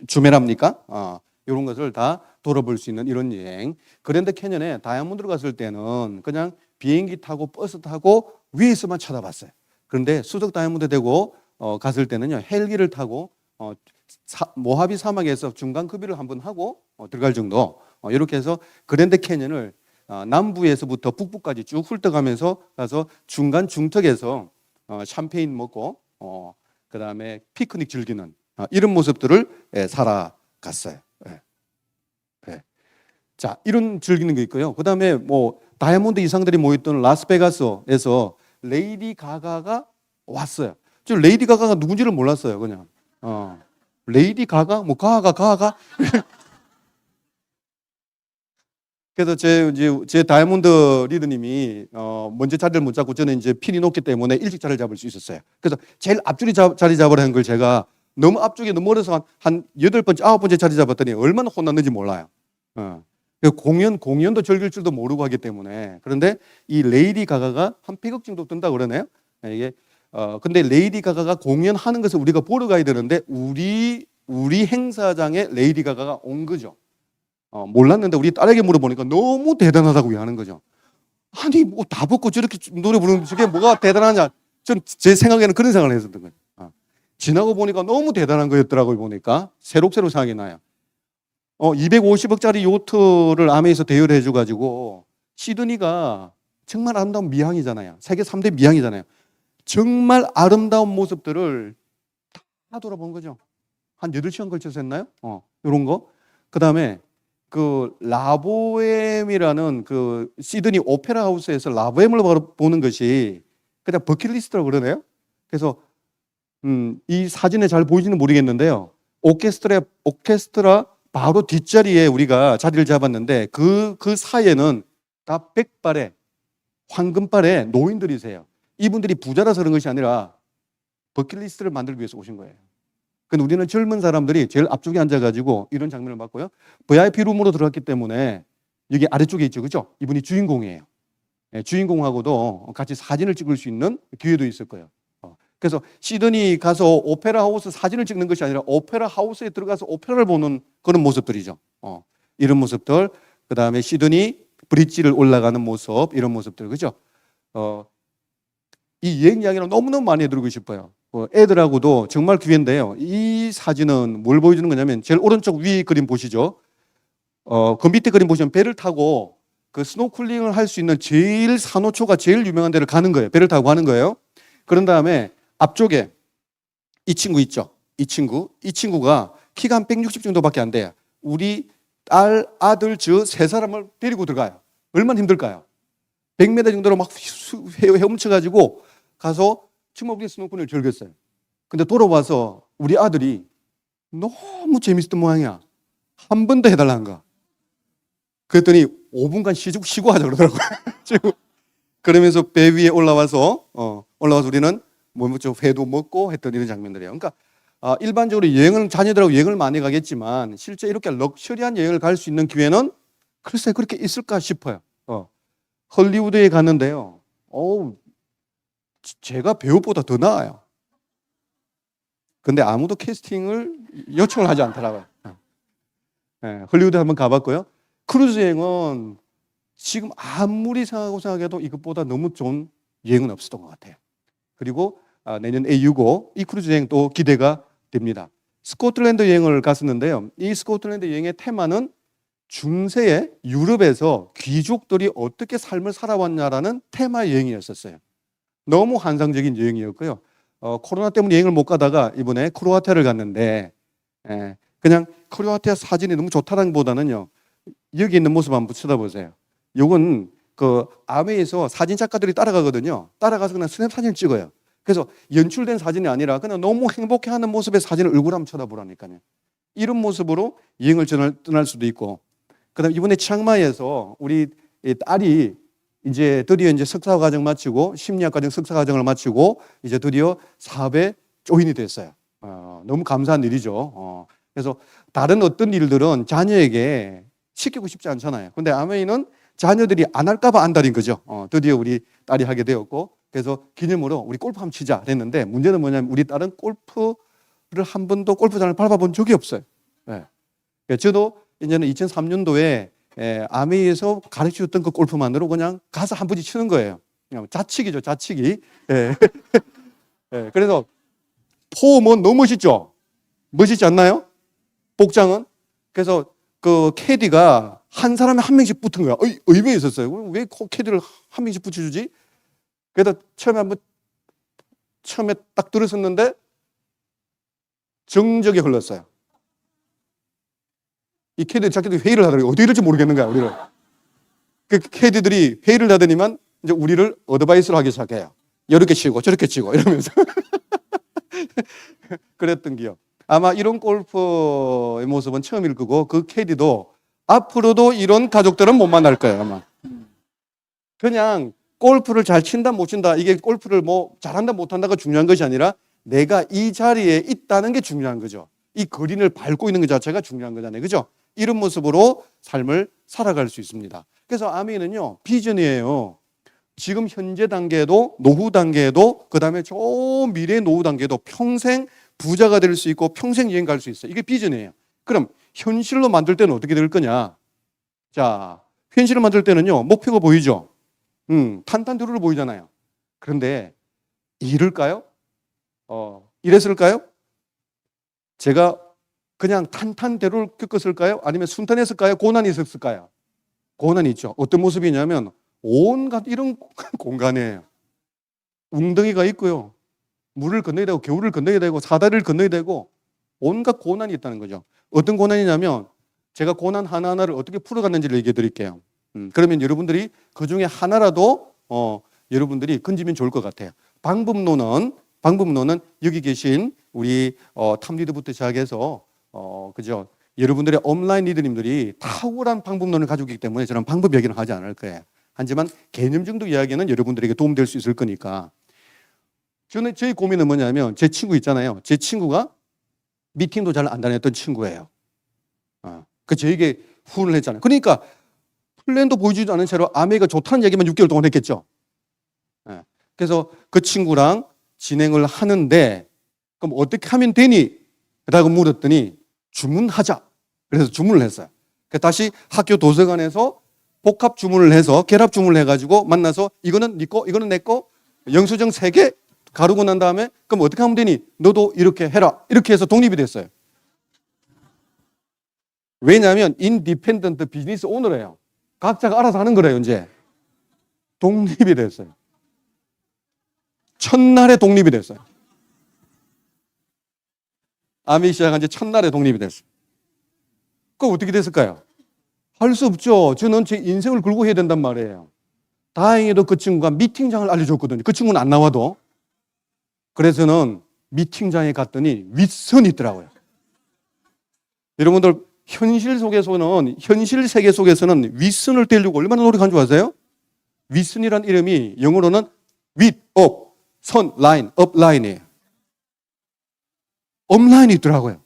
주메랍니까? 이런 것을 다 돌아볼 수 있는 이런 여행. 그랜드 캐년에 다이아몬드로 갔을 때는 그냥 비행기 타고 버스 타고 위에서만 쳐다봤어요. 그런데 수석 다이아몬드 되고 갔을 때는요 헬기를 타고 모하비 사막에서 중간 급비를 한번 하고 들어갈 정도. 이렇게 해서 그랜드 캐년을 남부에서부터 북부까지 쭉 훑어가면서 가서 중간 중턱에서 샴페인 먹고 그다음에 피크닉 즐기는 이런 모습들을 살아갔어요. 예. 예. 자, 이런 즐기는 게 있고요. 그다음에 뭐 다이아몬드 이상들이 모였던 라스베가스에서 레이디 가가가 왔어요. 저 레이디 가가가 누군지를 몰랐어요, 그냥. 레이디 가가? 뭐 가가? 그래서 제 다이아몬드 리더님이 먼저 자리를 못 잡고 저는 이제 필이 높기 때문에 일찍 자리를 잡을 수 있었어요. 그래서 제일 앞줄이 자리 잡으라는 걸 제가 너무 앞쪽에 너무 멀어서 한 8번째, 9번째 자리 잡았더니 얼마나 혼났는지 몰라요. 공연도 즐길 줄도 모르고 하기 때문에. 그런데 이 레이디 가가가 한 100억 정도 뜬다 그러네요. 이게 근데 레이디 가가가 공연하는 것을 우리가 보러 가야 되는데 우리 행사장에 레이디 가가가 온 거죠. 몰랐는데 우리 딸에게 물어보니까 너무 대단하다고 하는 거죠. 아니 뭐 다 벗고 저렇게 노래 부르는 저게 뭐가 대단하냐. 전 제 생각에는 그런 생각을 했었던 거예요. 지나고 보니까 너무 대단한 거였더라고요. 보니까 새록새록 생각이 나요. 250억짜리 요트를 아메에서 대여를 해줘가지고 시드니가 정말 아름다운 미항이잖아요. 세계 3대 미항이잖아요. 정말 아름다운 모습들을 다 돌아본 거죠. 한 8시간 걸쳐서 했나요? 이런 거. 그 다음에 그 라보엠이라는 그 시드니 오페라 하우스에서 라보엠을 보는 것이 그냥 버킷리스트라고 그러네요. 그래서 이 사진에 잘 보이지는 모르겠는데요. 오케스트라 바로 뒷자리에 우리가 자리를 잡았는데 그 사이에는 다 백발의 황금발의 노인들이세요. 이분들이 부자라서 그런 것이 아니라 버킷리스트를 만들기 위해서 오신 거예요. 근데 우리는 젊은 사람들이 제일 앞쪽에 앉아가지고 이런 장면을 봤고요. VIP 룸으로 들어갔기 때문에 여기 아래쪽에 있죠, 그죠? 이분이 주인공이에요. 주인공하고도 같이 사진을 찍을 수 있는 기회도 있을 거예요. 그래서 시드니 가서 오페라 하우스 사진을 찍는 것이 아니라 오페라 하우스에 들어가서 오페라를 보는 그런 모습들이죠. 이런 모습들, 그 다음에 시드니 브릿지를 올라가는 모습, 이런 모습들, 그죠? 이 여행 이야기는 너무너무 많이 해드리고 싶어요. 애들하고도 정말 기회인데요. 이 사진은 뭘 보여주는 거냐면 제일 오른쪽 위 그림 보시죠. 그 밑에 그림 보시면 배를 타고 그 스노클링을 할 수 있는 제일 산호초가 제일 유명한 데를 가는 거예요. 배를 타고 가는 거예요. 그런 다음에 앞쪽에 이 친구 있죠. 이 친구가 키가 한 160 정도밖에 안 돼요. 우리 딸, 아들, 저 세 사람을 데리고 들어가요. 얼마나 힘들까요? 100m 정도로 막 헤엄쳐가지고 가서 층목리 스노클링을 즐겼어요. 근데 돌아와서 우리 아들이 너무 재밌었던 모양이야. 한 번 더 해달라는 거야. 그랬더니 5분간 쉬고 하자 그러더라고요. 그러면서 배 위에 올라와서 우리는 회도 먹고 했던 이런 장면들이에요. 그러니까 일반적으로 여행을 자녀들하고 여행을 많이 가겠지만 실제 이렇게 럭셔리한 여행을 갈 수 있는 기회는 글쎄 그렇게 있을까 싶어요. 헐리우드에 갔는데요. 제가 배우보다 더 나아요. 근데 아무도 캐스팅을 요청을 하지 않더라고요. 헐리우드 한번 가봤고요. 크루즈 여행은 지금 아무리 생각해도 이것보다 너무 좋은 여행은 없었던 것 같아요. 그리고 내년 A65 이 크루즈 여행 또 기대가 됩니다. 스코틀랜드 여행을 갔었는데요. 이 스코틀랜드 여행의 테마는 중세의 유럽에서 귀족들이 어떻게 삶을 살아왔냐라는 테마 여행이었었어요. 너무 환상적인 여행이었고요. 코로나 때문에 여행을 못 가다가 이번에 크로아티아를 갔는데 그냥 크로아티아 사진이 너무 좋다는 보다는요. 여기 있는 모습 한번 쳐다보세요. 요건 그 아메에서 사진 작가들이 따라가거든요. 따라가서 그냥 스냅 사진을 찍어요. 그래서 연출된 사진이 아니라 그냥 너무 행복해하는 모습의 사진을 얼굴 한번 쳐다보라니까요. 이런 모습으로 여행을 떠날 수도 있고, 그다음 이번에 치앙마이에서 우리 딸이 이제 드디어 이제 석사 과정 마치고 심리학 과정 석사 과정을 마치고 이제 드디어 사업에 조인이 됐어요. 너무 감사한 일이죠. 그래서 다른 어떤 일들은 자녀에게 시키고 싶지 않잖아요. 근데 아메이는 자녀들이 안 할까봐 안달인 거죠. 드디어 우리 딸이 하게 되었고, 그래서 기념으로 우리 골프 한번 치자 그랬는데 문제는 뭐냐면 우리 딸은 골프를 한 번도 골프장을 밟아본 적이 없어요. 네. 저도 이제는 2003년도에 아메이에서 가르쳐줬던 그 골프만으로 그냥 가서 한 번씩 치는 거예요. 그냥 자치기죠, 자치기. 네. 네. 그래서 폼은 너무 멋있죠. 멋있지 않나요? 복장은. 그래서 그 캐디가 한 사람에 한 명씩 붙은 거야. 의외에 있었어요. 왜 캐디를 한 명씩 붙여주지? 그래서 처음에 딱 들었었는데 정적이 흘렀어요. 이 캐디 자기들이 회의를 하더라고요. 어떻게 될지 모르겠는 거야, 우리를. 그 캐디들이 회의를 하더니만 이제 우리를 어드바이스를 하기 시작해요. 이렇게 치고 저렇게 치고 이러면서 그랬던 기억. 아마 이런 골프의 모습은 처음일 거고 그 캐디도 앞으로도 이런 가족들은 못 만날 거예요, 아마. 그냥 골프를 잘 친다 못 친다, 이게 골프를 뭐 잘한다 못한다가 중요한 것이 아니라 내가 이 자리에 있다는 게 중요한 거죠. 이 그린을 밟고 있는 것 자체가 중요한 거잖아요, 그죠? 이런 모습으로 삶을 살아갈 수 있습니다. 그래서 아미는요, 비전이에요. 지금 현재 단계도, 노후 단계도, 그 다음에 저 미래 노후 단계도 평생 부자가 될 수 있고 평생 여행 갈 수 있어요. 이게 비전이에요. 그럼 현실로 만들 때는 어떻게 될 거냐? 자, 현실을 만들 때는요, 목표가 보이죠? 탄탄대로를 보이잖아요. 그런데 이럴까요? 이랬을까요? 제가 그냥 탄탄대로를 겪었을까요? 아니면 순탄했을까요? 고난이 있었을까요? 고난이 있죠. 어떤 모습이냐면 온갖 이런 공간에 웅덩이가 있고요. 물을 건너야 되고 겨울을 건너야 되고 사다리를 건너야 되고 온갖 고난이 있다는 거죠. 어떤 고난이냐면 제가 고난 하나하나를 어떻게 풀어갔는지를 얘기해 드릴게요. 그러면 여러분들이 그 중에 하나라도 여러분들이 건지면 좋을 것 같아요. 방법론은 여기 계신 우리 탐리더부터 시작해서 그죠? 여러분들의 온라인 리더님들이 탁월한 방법론을 가지고 있기 때문에 저는 방법 얘기는 하지 않을 거예요. 하지만 개념정도 이야기는 여러분들에게 도움될 수 있을 거니까. 저희 고민은 뭐냐면 제 친구 있잖아요. 제 친구가 미팅도 잘 안 다녔던 친구예요. 그 저에게 후원을 했잖아요. 그러니까 플랜도 보여주지 않은 채로 아메가 좋다는 얘기만 6개월 동안 했겠죠. 그래서 그 친구랑 진행을 하는데 그럼 어떻게 하면 되니? 라고 물었더니 주문하자. 그래서 주문을 했어요. 다시 학교 도서관에서 복합 주문을 해서 결합 주문을 해가지고 만나서 이거는 네 거, 이거는 내 거, 영수증 3개 가르고 난 다음에 그럼 어떻게 하면 되니? 너도 이렇게 해라. 이렇게 해서 독립이 됐어요. 왜냐하면 인디펜던트 비즈니스 오너래요. 각자가 알아서 하는 거래요, 이제. 독립이 됐어요. 첫날에 독립이 됐어요. 아미 시작한 지 첫날에 독립이 됐어요. 그럼 어떻게 됐을까요? 할 수 없죠. 저는 제 인생을 걸고 해야 된단 말이에요. 다행히도 그 친구가 미팅장을 알려줬거든요. 그 친구는 안 나와도. 그래서는 미팅장에 갔더니 윗선이 있더라고요. 여러분들 현실 세계 속에서는 윗선을 떼려고 얼마나 노력한 줄 아세요? 윗선이라는 이름이 영어로는 윗, 업, 선, 라인, 업 라인이에요. 업라인이 있더라고요.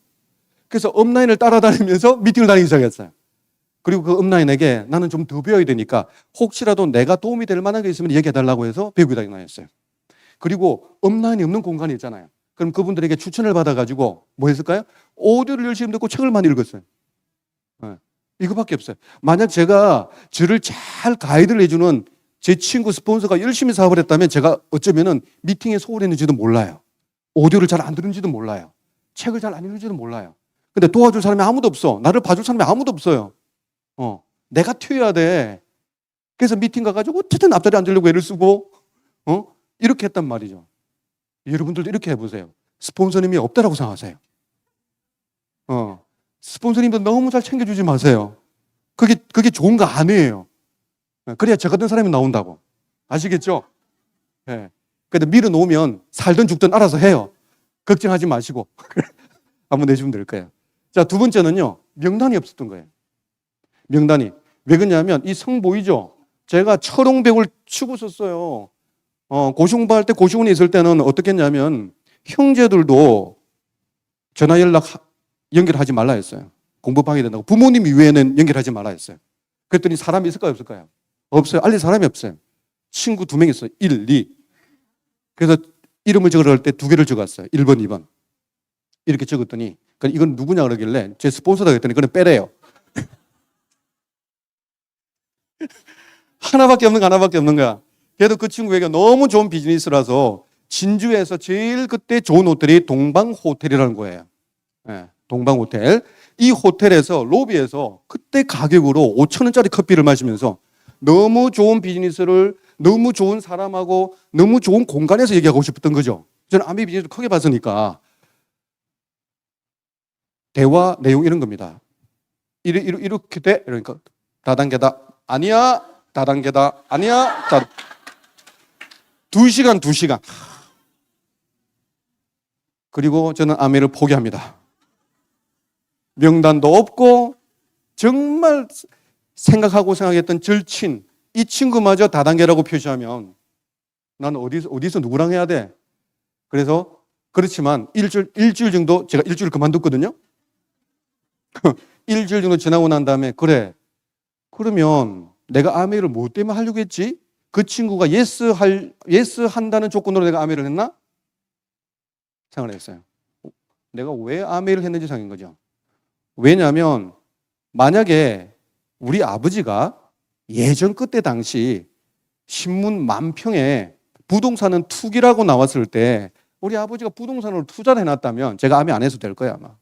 그래서 업라인을 따라다니면서 미팅을 다니기 시작했어요. 그리고 그 업라인에게 나는 좀 더 배워야 되니까 혹시라도 내가 도움이 될 만한 게 있으면 얘기해달라고 해서 배우고 다녔어요. 그리고 업라인이 없는 공간이 있잖아요. 그럼 그분들에게 추천을 받아가지고 뭐 했을까요? 오디오를 열심히 듣고 책을 많이 읽었어요. 이거밖에 없어요. 만약 제가 저를 잘 가이드를 해주는 제 친구 스폰서가 열심히 사업을 했다면 제가 어쩌면은 미팅에 소홀했는지도 몰라요. 오디오를 잘 안 들은지도 몰라요. 책을 잘 안 읽는지도 몰라요. 근데 도와줄 사람이 아무도 없어. 나를 봐줄 사람이 아무도 없어요. 내가 튀어야 돼. 그래서 미팅 가가지고 어쨌든 앞자리 앉으려고 애를 쓰고 이렇게 했단 말이죠. 여러분들도 이렇게 해보세요. 스폰서님이 없다라고 생각하세요. 스폰서님도 너무 잘 챙겨주지 마세요. 그게 좋은 거 아니에요. 그래야 저 같은 사람이 나온다고. 아시겠죠? 네. 근데 밀어놓으면 살든 죽든 알아서 해요. 걱정하지 마시고. 한번 내주면 될 거예요. 자, 두 번째는요. 명단이 없었던 거예요. 명단이. 왜 그러냐면 이 성 보이죠? 제가 철옹백을 치고 있었어요. 고시공부할 때 고시원에 있을 때는 어떻게 했냐면 형제들도 전화 연락 연결하지 말라 했어요. 공부 방해된다고. 부모님 이외에는 연결하지 말라 했어요. 그랬더니 사람이 있을까요? 없을까요? 없어요. 알릴 사람이 없어요. 친구 2명 있어요. 1, 2. 그래서 이름을 적으러 때 2개를 적었어요. 1번, 2번. 이렇게 적었더니 이건 누구냐 그러길래 제 스폰서다 그랬더니 그건 빼래요. 하나밖에 없는 거야. 그래도 그 친구에게 너무 좋은 비즈니스라서 진주에서 제일 그때 좋은 호텔이 동방호텔이라는 거예요. 네. 동방호텔. 이 호텔에서 로비에서 그때 가격으로 5천 원짜리 커피를 마시면서 너무 좋은 비즈니스를 너무 좋은 사람하고 너무 좋은 공간에서 얘기하고 싶었던 거죠. 저는 아메 비즈니스를 크게 봤으니까. 대화 내용 이런 겁니다. 이렇게 돼? 이러니까 다단계다. 아니야. 다단계다. 아니야. 2시간. 그리고 저는 아메를 포기합니다. 명단도 없고 정말 생각했던 절친 이 친구마저 다단계라고 표시하면 나는 어디서 누구랑 해야 돼? 그래서 그렇지만 일주일 정도 제가 일주일 그만뒀거든요. 일주일 정도 지나고 난 다음에 그래 그러면 내가 아메를 뭐 때문에 하려고 했지? 그 친구가 예스 한다는 조건으로 내가 아메를 했나? 생각을 했어요. 내가 왜 아메를 했는지 생각한 거죠. 왜냐하면 만약에 우리 아버지가 예전 그때 당시 신문 만평에 부동산은 투기라고 나왔을 때 우리 아버지가 부동산으로 투자를 해놨다면 제가 아메 안 해도 될 거야 아마.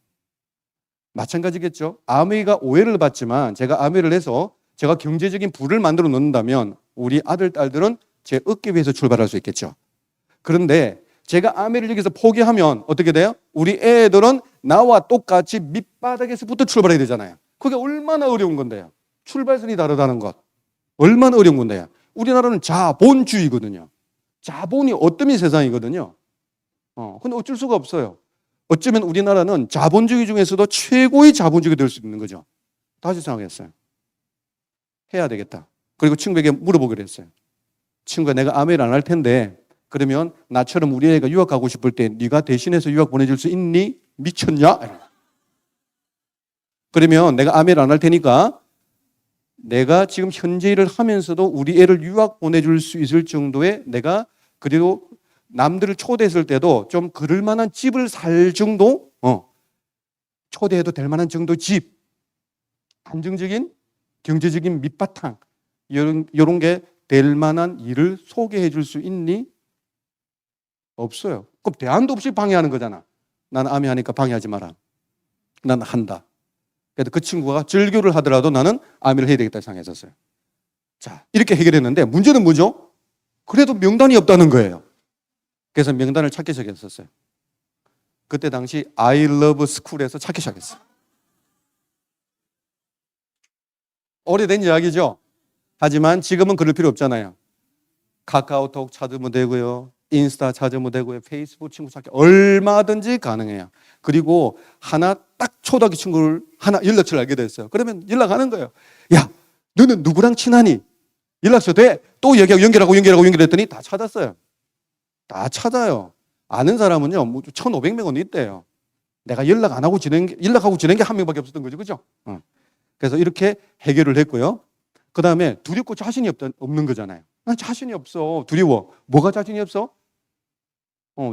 마찬가지겠죠. 아메가 오해를 받지만 제가 아메를 해서 제가 경제적인 부를 만들어 놓는다면 우리 아들, 딸들은 제 어깨 위에서 출발할 수 있겠죠. 그런데 제가 아메를 여기서 포기하면 어떻게 돼요? 우리 애들은 나와 똑같이 밑바닥에서부터 출발해야 되잖아요. 그게 얼마나 어려운 건데요. 출발선이 다르다는 것. 얼마나 어려운 건데요. 우리나라는 자본주의거든요. 자본이 어떠면 세상이거든요. 근데 어쩔 수가 없어요. 어쩌면 우리나라는 자본주의 중에서도 최고의 자본주의가 될 수 있는 거죠. 다시 생각했어요. 해야 되겠다. 그리고 친구에게 물어보기로 했어요. 친구가 내가 아메를 안 할 텐데 그러면 나처럼 우리 애가 유학 가고 싶을 때 네가 대신해서 유학 보내줄 수 있니? 미쳤냐? 그러면 내가 아메를 안 할 테니까 내가 지금 현재 일을 하면서도 우리 애를 유학 보내줄 수 있을 정도의 내가 그리고 남들을 초대했을 때도 좀 그럴 만한 집을 살 정도 초대해도 될 만한 정도 집 안정적인 경제적인 밑바탕 이런 게 될 만한 일을 소개해 줄 수 있니? 없어요. 그럼 대안도 없이 방해하는 거잖아. 나는 아메 하니까 방해하지 마라. 나는 한다. 그래도 그 친구가 절교를 하더라도 나는 아메를 해야 되겠다 생각했었어요. 자, 이렇게 해결했는데 문제는 뭐죠? 그래도 명단이 없다는 거예요. 그래서 명단을 찾기 시작했었어요. 그때 당시 I Love School에서 찾기 시작했어요. 오래된 이야기죠. 하지만 지금은 그럴 필요 없잖아요. 카카오톡 찾으면 되고요. 인스타 찾으면 되고요. 페이스북 친구 찾기 얼마든지 가능해요. 그리고 하나 딱 초등학교 친구를 하나 연락처를 알게 됐어요. 그러면 연락하는 거예요. 야, 너는 누구랑 친하니? 연락처 돼? 또 연결했더니 다 찾았어요. 다 찾아요. 아는 사람은요, 1,500명은 있대요. 내가 연락하고 지낸 게 한 명밖에 없었던 거죠. 그죠? 그래서 이렇게 해결을 했고요. 그 다음에 두렵고 자신이 없는 거잖아요. 난 자신이 없어. 두려워. 뭐가 자신이 없어?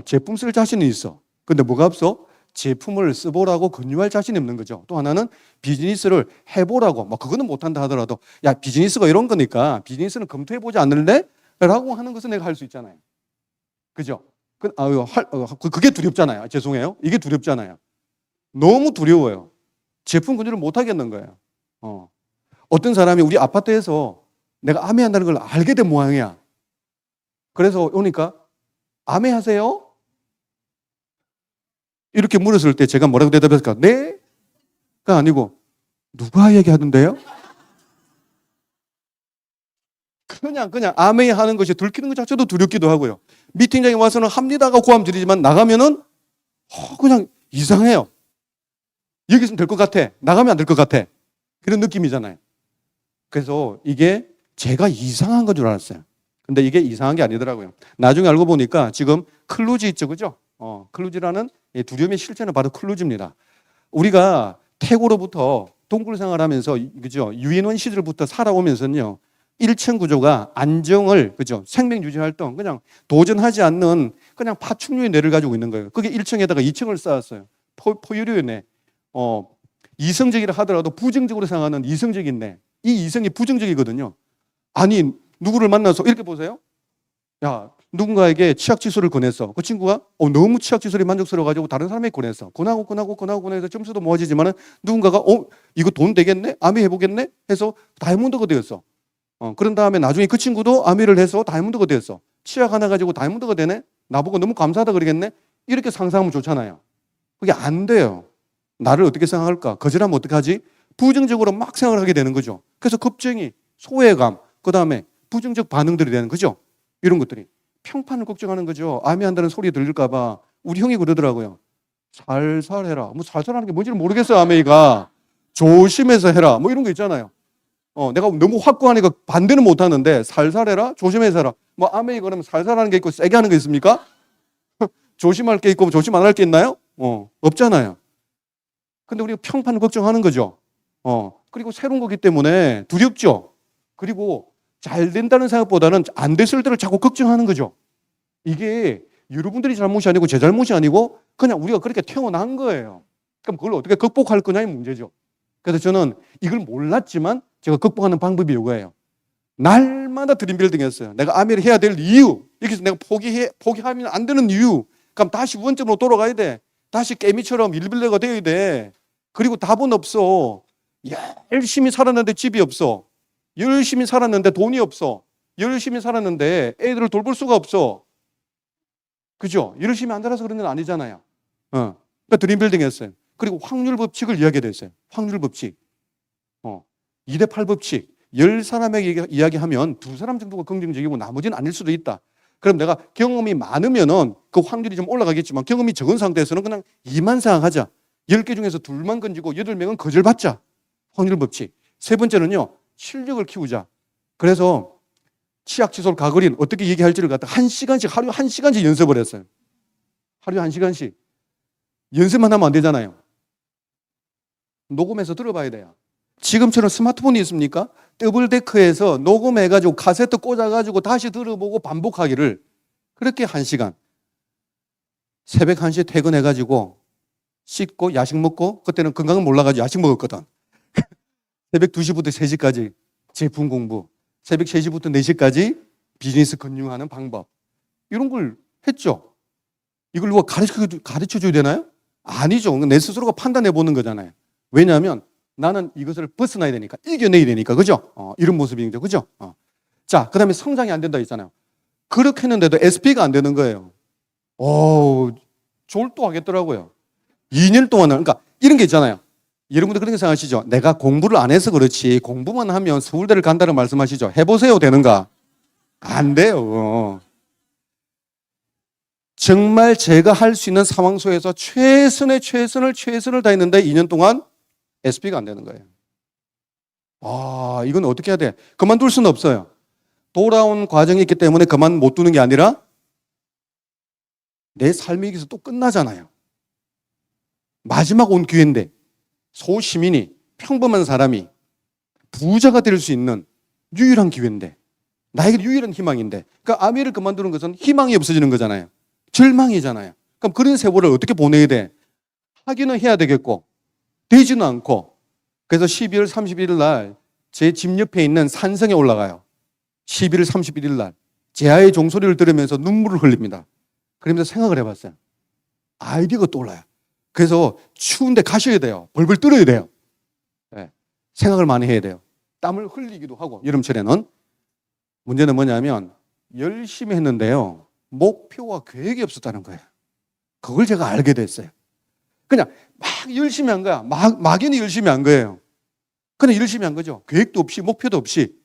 제품 쓸 자신이 있어. 근데 뭐가 없어? 제품을 써보라고 권유할 자신이 없는 거죠. 또 하나는 비즈니스를 해보라고. 그거는 못한다 하더라도 야, 비즈니스가 이런 거니까 비즈니스는 검토해보지 않을래? 라고 하는 것은 내가 할 수 있잖아요. 그죠? 그게 두렵잖아요. 죄송해요. 이게 두렵잖아요. 너무 두려워요. 제품 권유를 못 하겠는 거예요. 어떤 사람이 우리 아파트에서 내가 아메 한다는 걸 알게 된 모양이야. 그래서 오니까 아메 하세요? 이렇게 물었을 때 제가 뭐라고 대답했을까? 네?가 아니고 누가 얘기하던데요? 그냥 아메 하는 것이 들키는 것 자체도 두렵기도 하고요. 미팅장에 와서는 합니다가 고함 지르지만 나가면은 그냥 이상해요. 여기 있으면 될 것 같아. 나가면 안 될 것 같아. 그런 느낌이잖아요. 그래서 이게 제가 이상한 건 줄 알았어요. 근데 이게 이상한 게 아니더라고요. 나중에 알고 보니까 지금 클루지 있죠, 그죠? 클루지라는 두려움의 실체는 바로 클루지입니다. 우리가 태고로부터 동굴 생활하면서 그죠? 유인원 시절부터 살아오면서는요. 1층 구조가 안정을 그죠? 생명 유지 활동 그냥 도전하지 않는 그냥 파충류의 뇌를 가지고 있는 거예요. 그게 1층에다가 2층을 쌓았어요. 포유류의 뇌. 이성적이라 하더라도 부정적으로 생각하는 이성적인 뇌. 이 이성이 부정적이거든요. 아니 누구를 만나서 이렇게 보세요. 야, 누군가에게 치약지수를 권했어. 그 친구가 너무 치약지수에 만족스러워가지고 다른 사람에게 권했어. 권하고 점수도 모아지지만은 누군가가 이거 돈 되겠네? 아미 해보겠네? 해서 다이아몬드가 되었어. 그런 다음에 나중에 그 친구도 아미를 해서 다이아몬드가 되었어. 치약 하나 가지고 다이아몬드가 되네? 나보고 너무 감사하다 그러겠네? 이렇게 상상하면 좋잖아요. 그게 안 돼요. 나를 어떻게 생각할까? 거절하면 어떡하지? 부정적으로 막 생각을 하게 되는 거죠. 그래서 겁쟁이, 소외감, 그 다음에 부정적 반응들이 되는 거죠. 이런 것들이. 평판을 걱정하는 거죠. 아미한다는 소리 들릴까봐. 우리 형이 그러더라고요. 살살 해라. 뭐 살살하는 게 뭔지는 모르겠어요, 아메이가. 조심해서 해라. 뭐 이런 거 있잖아요. 내가 너무 확고하니까 반대는 못 하는데 살살 해라, 조심해서 해라. 뭐 아메이 그러면 살살하는 게 있고 세게 하는 게 있습니까? 조심할 게 있고 조심 안 할 게 있나요? 없잖아요. 근데 우리가 평판을 걱정하는 거죠. 그리고 새로운 거기 때문에 두렵죠. 그리고 잘 된다는 생각보다는 안 됐을 때를 자꾸 걱정하는 거죠. 이게 여러분들이 잘못이 아니고 제 잘못이 아니고 그냥 우리가 그렇게 태어난 거예요. 그럼 그걸 어떻게 극복할 거냐의 문제죠. 그래서 저는 이걸 몰랐지만 제가 극복하는 방법이 이거예요. 날마다 드림빌딩 했어요. 내가 아미를 해야 될 이유, 여기서 내가 포기하면 안 되는 이유, 그럼 다시 원점으로 돌아가야 돼. 다시 깨미처럼 일빌레가 되어야 돼. 그리고 답은 없어. 열심히 살았는데 집이 없어. 열심히 살았는데 돈이 없어. 열심히 살았는데 애들을 돌볼 수가 없어. 그죠? 열심히 안 살아서 그런 건 아니잖아요. 그러니까 드림빌딩 했어요. 그리고 확률 법칙을 이야기했어요. 확률 법칙. 2대 8 법칙. 10사람에게 이야기하면 2사람 정도가 긍정적이고 나머지는 아닐 수도 있다. 그럼 내가 경험이 많으면은 그 확률이 좀 올라가겠지만 경험이 적은 상태에서는 그냥 2만 생각하자. 10개 중에서 2만 건지고 8명은 거절받자. 확률 법칙. 세 번째는요. 실력을 키우자. 그래서 치약치솔 가거린 어떻게 얘기할지를 갖다 1시간씩 하루에 1시간씩 연습을 했어요. 하루에 1시간씩. 연습만 하면 안 되잖아요. 녹음해서 들어봐야 돼요. 지금처럼 스마트폰이 있습니까? 더블데크에서 녹음해가지고 카세트 꽂아가지고 다시 들어보고 반복하기를 그렇게 1시간. 새벽 1시에 퇴근해가지고 씻고 야식 먹고 그때는 건강은 몰라가지고 야식 먹었거든. 새벽 2시부터 3시까지 제품 공부, 새벽 3시부터 4시까지 비즈니스 건융하는 방법 이런 걸 했죠. 이걸 누가 가르쳐줘야 되나요? 아니죠. 내 스스로가 판단해 보는 거잖아요. 왜냐하면 나는 이것을 벗어나야 되니까, 이겨내야 되니까, 그죠? 이런 모습이죠, 그죠? 자, 그 다음에 성장이 안 된다 했잖아요. 그렇게 했는데도 SP가 안 되는 거예요. 졸도하겠더라고요. 2년 동안은, 그러니까 이런 게 있잖아요. 여러분들 그런 게 생각하시죠? 내가 공부를 안 해서 그렇지, 공부만 하면 서울대를 간다는 말씀하시죠? 해보세요, 되는가? 안 돼요. 정말 제가 할 수 있는 상황 속에서 최선을 다했는데 2년 동안 SP가 안 되는 거예요. 이건 어떻게 해야 돼? 그만둘 수는 없어요. 돌아온 과정이 있기 때문에 그만 못 두는 게 아니라 내 삶이 여기서 또 끝나잖아요. 마지막 온 기회인데 소시민이 평범한 사람이 부자가 될 수 있는 유일한 기회인데 나에게 유일한 희망인데 그러니까 아미를 그만두는 것은 희망이 없어지는 거잖아요. 절망이잖아요. 그럼 그런 세월을 어떻게 보내야 돼? 하기는 해야 되겠고 되지는 않고 그래서 12월 31일 날 제 집 옆에 있는 산성에 올라가요. 11월 31일 날 제아의 종소리를 들으면서 눈물을 흘립니다. 그러면서 생각을 해봤어요. 아이디어가 떠올라요. 그래서 추운데 가셔야 돼요. 벌벌 떨어야 돼요. 네. 생각을 많이 해야 돼요. 땀을 흘리기도 하고 여름철에는. 문제는 뭐냐면 열심히 했는데요. 목표와 계획이 없었다는 거예요. 그걸 제가 알게 됐어요. 그냥 막 열심히 한 거야. 막연히 열심히 한 거예요. 그냥 열심히 한 거죠. 계획도 없이 목표도 없이.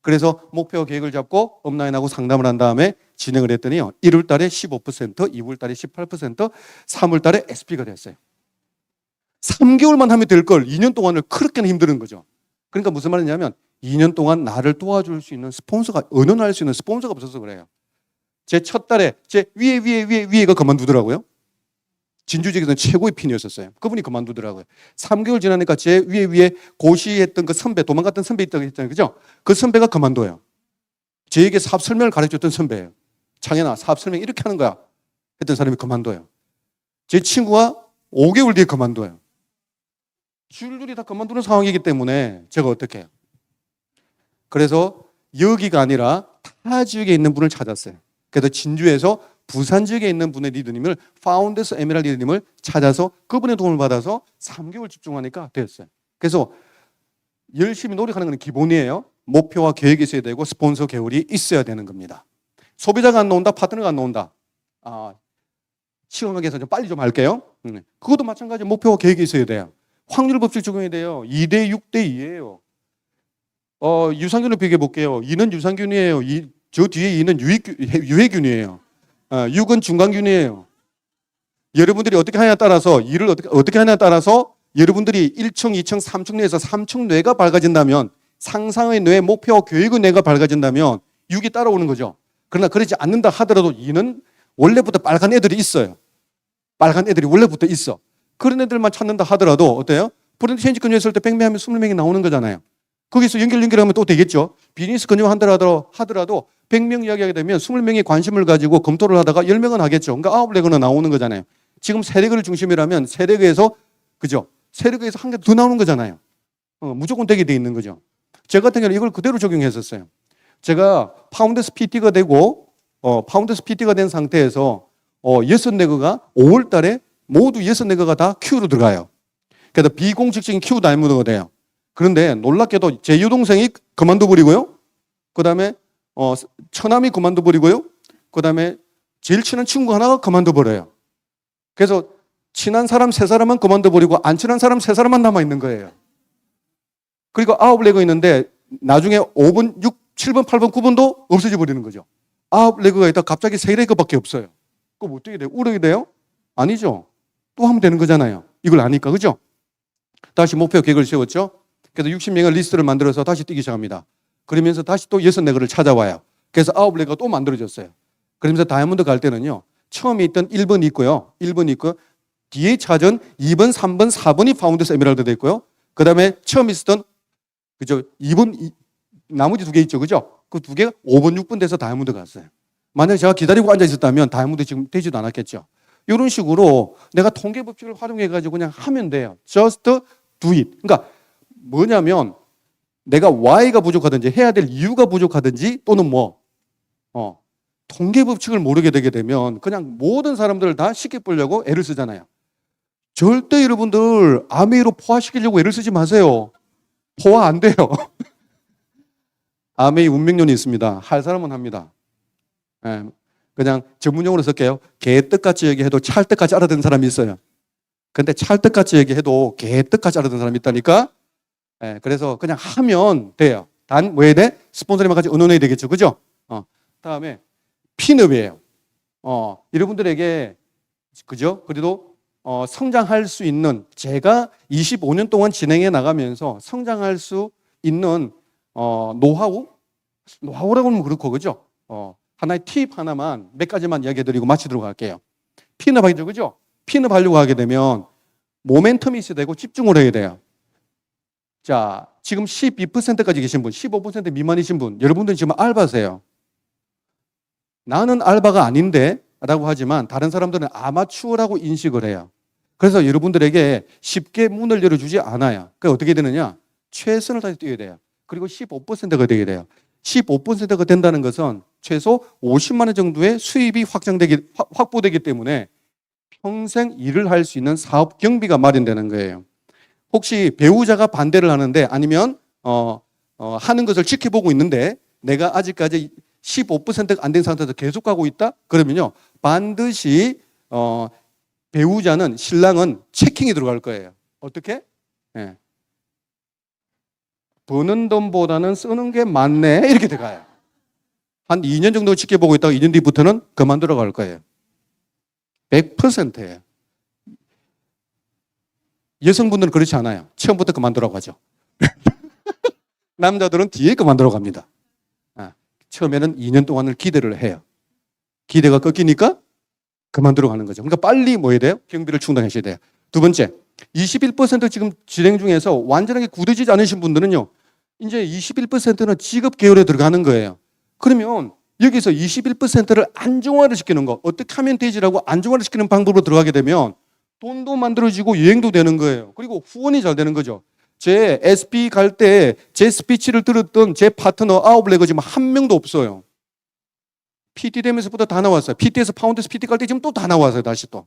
그래서 목표 계획을 잡고 업라인하고 상담을 한 다음에 진행을 했더니요. 1월 달에 15%, 2월 달에 18%, 3월 달에 SP가 됐어요. 3개월만 하면 될 걸 2년 동안을 그렇게나 힘든 거죠. 그러니까 무슨 말이냐면 2년 동안 나를 도와줄 수 있는 스폰서가, 의논할 수 있는 스폰서가 없어서 그래요. 제 첫 달에 제 위에가 그만두더라고요. 진주 지역에서는 최고의 핀이었었어요. 그분이 그만두더라고요. 3개월 지나니까 제 위에 고시했던 그 선배, 도망갔던 선배 있다고 했잖아요. 그죠? 그 선배가 그만둬요. 저에게 사업 설명을 가르쳐줬던 선배예요. 창현아, 사업 설명 이렇게 하는 거야. 했던 사람이 그만둬요. 제 친구가 5개월 뒤에 그만둬요. 줄줄이 다 그만두는 상황이기 때문에 제가 어떻게 해요? 그래서 여기가 아니라 타 지역에 있는 분을 찾았어요. 그래서 진주에서 부산 지역에 있는 분의 리더님을 파운더스 에메랄드 리더님을 찾아서 그분의 도움을 받아서 3개월 집중하니까 됐어요. 그래서 열심히 노력하는 건 기본이에요. 목표와 계획이 있어야 되고 스폰서 계열이 있어야 되는 겁니다. 소비자가 안 나온다, 파트너가 안 나온다. 시원하게 해서 좀 빨리 좀 할게요. 그것도 마찬가지 목표와 계획이 있어야 돼요. 확률 법칙 적용해야 돼요. 2대 6대 2예요. 유산균을 비교해 볼게요. 2는 유산균이에요. 저 뒤에 2는 유해균이에요. 6은 중간균이에요. 여러분들이 어떻게 하냐에 따라서 2를 어떻게 하냐에 따라서 여러분들이 1층, 2층, 3층 뇌에서 3층 뇌가 밝아진다면 상상의 뇌, 목표와 계획의 뇌가 밝아진다면 6이 따라오는 거죠. 그러나 그러지 않는다 하더라도 2는 원래부터 빨간 애들이 있어요. 빨간 애들이 원래부터 있어. 그런 애들만 찾는다 하더라도 어때요? 브랜드 체인지 근조했을 때 100명 하면 20명이 나오는 거잖아요. 거기서 연결하면 또 되겠죠. 비즈니스 근조 하더라도 100명 이야기하게 되면 20명이 관심을 가지고 검토를 하다가 10명은 하겠죠. 그러니까 9레그는 나오는 거잖아요. 지금 3레그를 중심이라면 3레그에서 그죠? 3레그에서 한 개 더 나오는 거잖아요. 무조건 되게 돼 있는 거죠. 저 같은 경우는 이걸 그대로 적용했었어요. 제가 파운더스 PT가 되고 파운더스 PT가 된 상태에서 6레그가 5월 달에 모두 6레그가 다 Q로 들어가요. 그래서 비공식적인 Q 다이아몬드가 돼요. 그런데 놀랍게도 제 여동생이 그만둬버리고요. 그 다음에 처남이 그만둬버리고요. 그 다음에 제일 친한 친구 하나가 그만둬버려요. 그래서 친한 사람 3사람만 그만둬버리고 안 친한 사람 3사람만 남아있는 거예요. 그리고 9레그 있는데 나중에 5번, 6, 7번, 8번, 9번도 없어져 버리는 거죠. 9레그가 있다 갑자기 3레그밖에 없어요. 그럼 어떻게 돼요? 울어야 돼요? 아니죠. 또 하면 되는 거잖아요. 이걸 아니까, 그죠? 다시 목표 계획을 세웠죠. 그래서 60명의 리스트를 만들어서 다시 뛰기 시작합니다. 그러면서 다시 또 6레그를 찾아와요. 그래서 9레그가 또 만들어졌어요. 그러면서 다이아몬드 갈 때는요. 처음에 있던 1번이 있고요. 1번이 있고 뒤에 찾은 2번, 3번, 4번이 파운더스 에메랄드 돼 있고요. 그 다음에 처음 있었던 그죠? 2번 나머지 2개 있죠. 그죠? 그 2개가 5번, 6번 돼서 다이아몬드 갔어요. 만약에 제가 기다리고 앉아 있었다면 다이아몬드 지금 되지도 않았겠죠. 이런 식으로 내가 통계 법칙을 활용해 가지고 그냥 하면 돼요. Just do it. 그러니까 뭐냐면 내가 Y가 부족하든지 해야 될 이유가 부족하든지 또는 통계 법칙을 모르게 되게 되면 그냥 모든 사람들을 다 쉽게 보려고 애를 쓰잖아요. 절대 여러분들 아메이로 포화시키려고 애를 쓰지 마세요. 포화 안 돼요. 아메이 운명론이 있습니다. 할 사람은 합니다. 그냥 전문용어로 쓸게요. 개떡같이 얘기해도 찰떡같이 알아듣는 사람이 있어요. 근데 찰떡같이 얘기해도 개떡같이 알아듣는 사람이 있다니까. 그래서 그냥 하면 돼요. 단 뭐 해야 돼? 스폰서님과 같이 의논해야 되겠죠. 그죠? 다음에 핀업이에요. 여러분들에게 그죠? 그래도 성장할 수 있는 제가 25년 동안 진행해 나가면서 성장할 수 있는 노하우라고 하면 그렇고 그죠? 하나의 팁 하나만 몇 가지만 이야기해 드리고 마치도록 할게요. 핀업 하죠. 그죠? 핀업 하려고 하게 되면 모멘텀이 있어야 되고 집중을 해야 돼요. 자, 지금 12%까지 계신 분, 15% 미만이신 분, 여러분들은 지금 알바세요. 나는 알바가 아닌데 라고 하지만 다른 사람들은 아마추어라고 인식을 해요. 그래서 여러분들에게 쉽게 문을 열어주지 않아요. 그게 어떻게 되느냐? 최선을 다해 뛰어야 돼요. 그리고 15%가 되게 돼요. 15%가 된다는 것은 최소 50만 원 정도의 수입이 확보되기 때문에 평생 일을 할 수 있는 사업 경비가 마련되는 거예요. 혹시 배우자가 반대를 하는데 아니면 하는 것을 지켜보고 있는데 내가 아직까지 15%가 안 된 상태에서 계속 가고 있다? 그러면요 반드시 배우자는 신랑은 체킹이 들어갈 거예요. 어떻게? 버는 돈보다는 쓰는 게 많네 이렇게 들어가요. 한 2년 정도 지켜보고 있다가 2년 뒤부터는 그만두러 갈 거예요. 100%예요. 여성분들은 그렇지 않아요. 처음부터 그만두라고 하죠. 남자들은 뒤에 그만두러 갑니다. 처음에는 2년 동안을 기대를 해요. 기대가 꺾이니까 그만두러 가는 거죠. 그러니까 빨리 뭐 해야 돼요? 경비를 충당하셔야 돼요. 두 번째, 21% 지금 진행 중에서 완전하게 굳어지지 않으신 분들은요. 이제 21%는 직업 계열에 들어가는 거예요. 그러면 여기서 21%를 안정화를 시키는 거 어떻게 하면 되지라고 안정화를 시키는 방법으로 들어가게 되면 돈도 만들어지고 여행도 되는 거예요. 그리고 후원이 잘 되는 거죠. 제 SP 갈 때 제 스피치를 들었던 제 파트너 9레그 지금 한 명도 없어요. PT 되면서부터 다 나왔어요. PT에서 파운드에서 PT 갈 때 지금 또 다 나왔어요. 다시 또.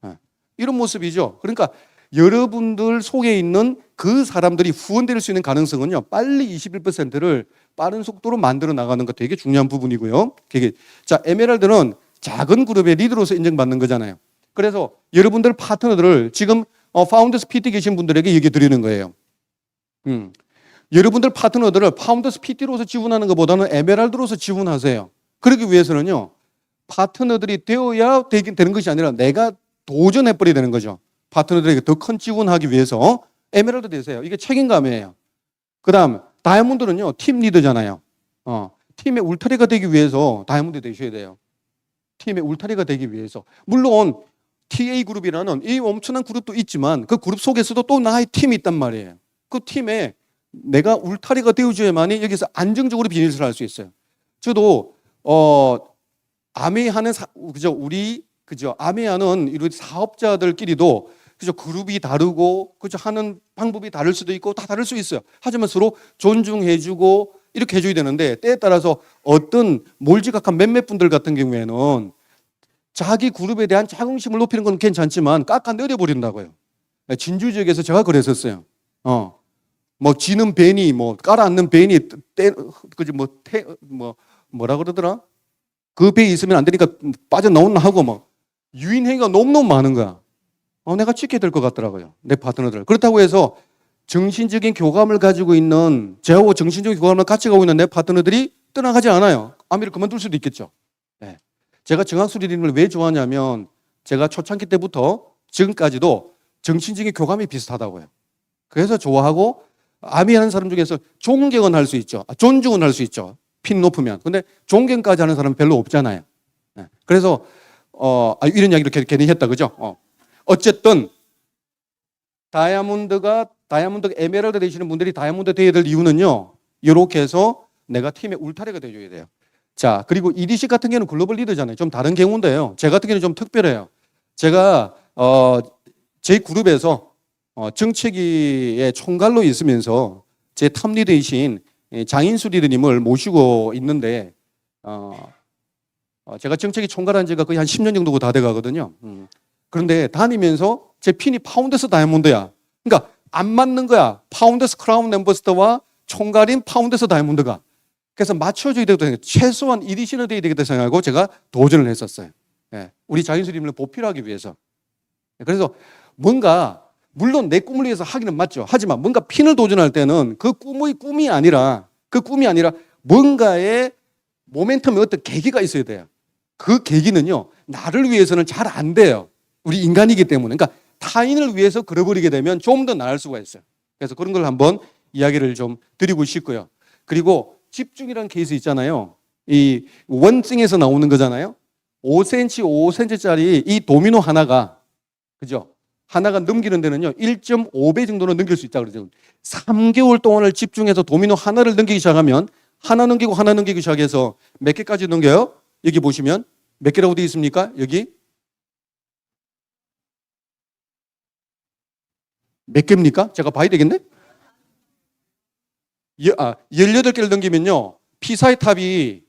예. 이런 모습이죠. 그러니까 여러분들 속에 있는 그 사람들이 후원될 수 있는 가능성은요, 빨리 21%를 빠른 속도로 만들어 나가는 것 되게 중요한 부분이고요. 자, 에메랄드는 작은 그룹의 리더로서 인정받는 거잖아요. 그래서 여러분들 파트너들을 지금 파운더스 PT 계신 분들에게 얘기 드리는 거예요. 여러분들 파트너들을 파운더스 PT로서 지원하는 것보다는 에메랄드로서 지원하세요. 그러기 위해서는요, 파트너들이 되어야 되는 것이 아니라 내가 도전해버려야 되는 거죠. 파트너들에게 더 큰 지원하기 위해서 에메랄드 되세요. 이게 책임감이에요. 그 다음 다이아몬드는요, 팀 리더잖아요. 팀의 울타리가 되기 위해서 다이아몬드 되셔야 돼요. 팀의 울타리가 되기 위해서. 물론 TA 그룹이라는 이 엄청난 그룹도 있지만 그 그룹 속에서도 또 나의 팀이 있단 말이에요. 그 팀에 내가 울타리가 되어줘야만이 여기서 안정적으로 비즈니스를 할 수 있어요. 저도 아메이하는 아메이하는 이런 사업자들끼리도 그룹이 다르고 하는 방법이 다를 수도 있고 다 다를 수 있어요. 하지만 서로 존중해주고 이렇게 해줘야 되는데 때에 따라서 어떤 몰지각한 몇몇 분들 같은 경우에는 자기 그룹에 대한 자긍심을 높이는 건 괜찮지만 깎아 내려버린다고요. 진주 지역에서 제가 그랬었어요. 뭐 지는 벤이 깔아앉는 벤이 뭐라 그러더라? 그 배에 있으면 안 되니까 빠져나온나 하고 유인행위가 너무너무 많은 거야. 내가 찍게 될 것 같더라고요. 내 파트너들. 그렇다고 해서 정신적인 교감을 가지고 있는, 저하고 정신적인 교감을 같이 가고 있는 내 파트너들이 떠나가지 않아요. 아미를 그만둘 수도 있겠죠. 네. 제가 정학수 리님을 왜 좋아하냐면 제가 초창기 때부터 지금까지도 정신적인 교감이 비슷하다고요. 그래서 좋아하고 아미하는 사람 중에서 존경은 할 수 있죠. 존중은 할 수 있죠. 핀 높으면. 근데 존경까지 하는 사람은 별로 없잖아요. 네. 그래서 이런 이야기를 괜히 했다, 그죠? 어쨌든 다이아몬드가 에메랄드 되시는 분들이 다이아몬드 되어야 될 이유는요, 이렇게 해서 내가 팀의 울타리가 되어줘야 돼요. 자, 그리고 EDC 같은 경우는 글로벌 리더잖아요. 좀 다른 경우인데요. 제 같은 경우는 좀 특별해요. 제가 제 그룹에서 정책위의 총괄로 있으면서 제 탑 리더이신 장인수 리더님을 모시고 있는데 제가 정책위 총괄한 지가 거의 한 10년 정도 다 돼가거든요. 그런데 다니면서 제 핀이 파운더스 다이아몬드야. 그러니까 안 맞는 거야. 파운더스 크라운 엠버스더와 총괄인 파운더스 다이아몬드가. 그래서 맞춰줘야 되거든요. 최소한 EDC는 돼야 되겠다 생각하고 제가 도전을 했었어요. 예, 우리 장인수님을 보필하기 위해서. 그래서 뭔가 물론 내 꿈을 위해서 하기는 맞죠. 하지만 뭔가 핀을 도전할 때는 그 꿈이 아니라 뭔가의 모멘텀이 어떤 계기가 있어야 돼요. 그 계기는요, 나를 위해서는 잘 안 돼요. 우리 인간이기 때문에. 그러니까 타인을 위해서 걸어버리게 되면 좀 더 나을 수가 있어요. 그래서 그런 걸 한번 이야기를 좀 드리고 싶고요. 그리고 집중이라는 케이스 있잖아요. 이 원증에서 나오는 거잖아요. 5cm, 5cm짜리 이 도미노 하나가, 그죠? 하나가 넘기는 데는요, 1.5배 정도는 넘길 수 있다 그러죠. 3개월 동안을 집중해서 도미노 하나를 넘기기 시작하면 하나 넘기기 시작해서 몇 개까지 넘겨요? 여기 보시면 몇 개라고 되어 있습니까? 여기 몇 개입니까? 제가 봐야 되겠네? 18개를 넘기면요, 피사의 탑이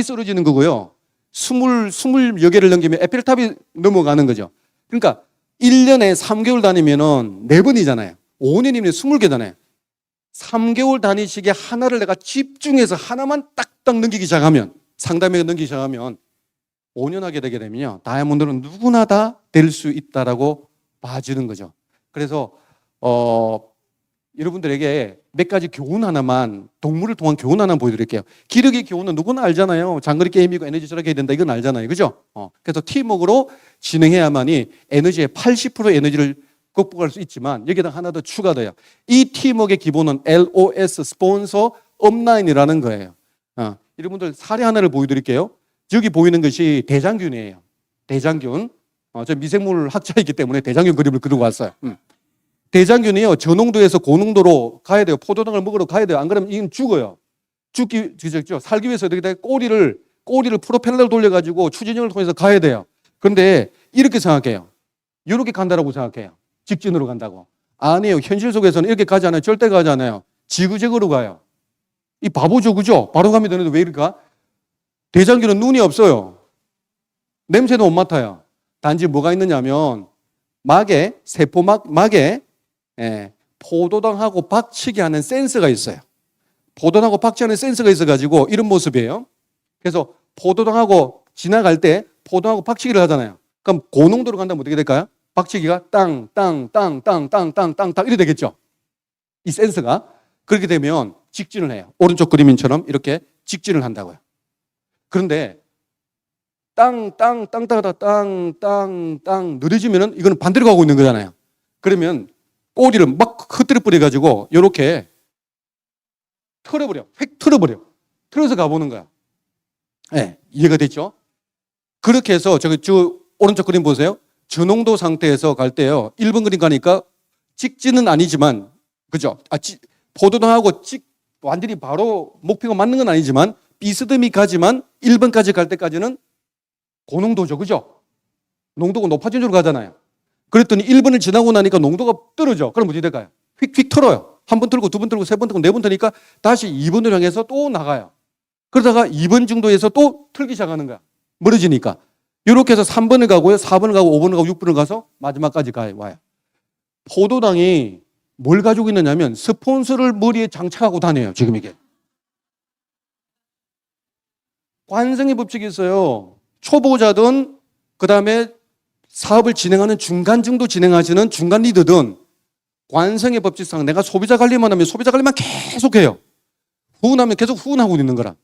쓰러지는 거고요. 20여 개를 넘기면 에펠탑이 넘어가는 거죠. 그러니까 1년에 3개월 다니면은 4번이잖아요. 5년이면 20개잖아요. 3개월 다니시게 하나를 내가 집중해서 하나만 딱딱 넘기기 시작하면, 상담에 넘기기 시작하면 5년 하게 되게 되면요, 다이아몬드는 누구나 다 될 수 있다라고 봐주는 거죠. 그래서 여러분들에게 몇 가지 교훈 하나만, 동물을 통한 교훈 하나 보여드릴게요. 기력의 교훈은 누구나 알잖아요. 장거리 게임이고 에너지 절약해야 된다, 이건 알잖아요. 그죠? 그래서 팀워크로 진행해야만이 에너지의 80% 에너지를 극복할 수 있지만 여기다 하나 더 추가돼요. 이 팀워크의 기본은 LOS, 스폰서 업라인이라는 거예요. 여러분들 사례 하나를 보여드릴게요. 여기 보이는 것이 대장균이에요. 대장균. 저 미생물 학자이기 때문에 대장균 그림을 그리고 왔어요. 대장균이요, 저농도에서 고농도로 가야 돼요. 포도당을 먹으러 가야 돼요. 안 그러면 이건 죽어요. 살기 위해서 어떻게 꼬리를 프로펠러를 돌려가지고 추진력을 통해서 가야 돼요. 그런데 이렇게 생각해요. 이렇게 간다라고 생각해요. 직진으로 간다고. 아니에요. 현실 속에서는 이렇게 가지 않아요. 절대 가지 않아요. 지그재그로 가요. 이 바보죠, 그죠? 바로 가면 되는데 왜 이럴까? 대장균은 눈이 없어요. 냄새도 못 맡아요. 단지 뭐가 있느냐면 막에 세포막 막에 포도당하고 박치기 하는 센서가 있어요. 포도당하고 박치하는 센서가 있어가지고 이런 모습이에요. 그래서 포도당하고 지나갈 때 포도당하고 박치기를 하잖아요. 그럼 고농도로 간다면 어떻게 될까요? 박치기가 땅땅땅땅땅땅땅땅 이렇게 되겠죠. 이 센서가 그렇게 되면 직진을 해요. 오른쪽 그림인처럼 이렇게 직진을 한다고요. 그런데 땅땅땅땅땅땅땅 느려지면은 이거는 반대로 가고 있는 거잖아요. 그러면 꼬리를 막 흐트려 버려 가지고 이렇게 털어버려, 획 털어버려, 털어서 가보는 거야. 네, 이해가 됐죠? 그렇게 해서 저 오른쪽 그림 보세요. 저농도 상태에서 갈 때요. 1번 그림 가니까 직진은 아니지만, 그죠? 포도당하고 완전히 바로 목표가 맞는 건 아니지만 비스듬히 가지만 1번까지 갈 때까지는 고농도죠. 그죠? 농도가 높아진 쪽으로 가잖아요. 그랬더니 1번을 지나고 나니까 농도가 떨어져. 그럼 어떻게 될까요? 휙휙 털어요. 한 번 털고, 두 번 털고, 세 번 털고, 네 번 털니까 다시 2번을 향해서 또 나가요. 그러다가 2번 정도에서 또 털기 시작하는 거야. 멀어지니까. 이렇게 해서 3번을 가고요. 4번을 가고, 5번을 가고, 6번을 가서 마지막까지 와요. 포도당이 뭘 가지고 있느냐면 스폰서를 머리에 장착하고 다녀요. 지금 이게. 관성의 법칙이 있어요. 초보자든 그다음에 사업을 진행하는 중간 정도 진행하시는 중간 리더든 관성의 법칙상 내가 소비자 관리만 하면 소비자 관리만 계속해요. 후원하면 계속 후원하고 있는 거라.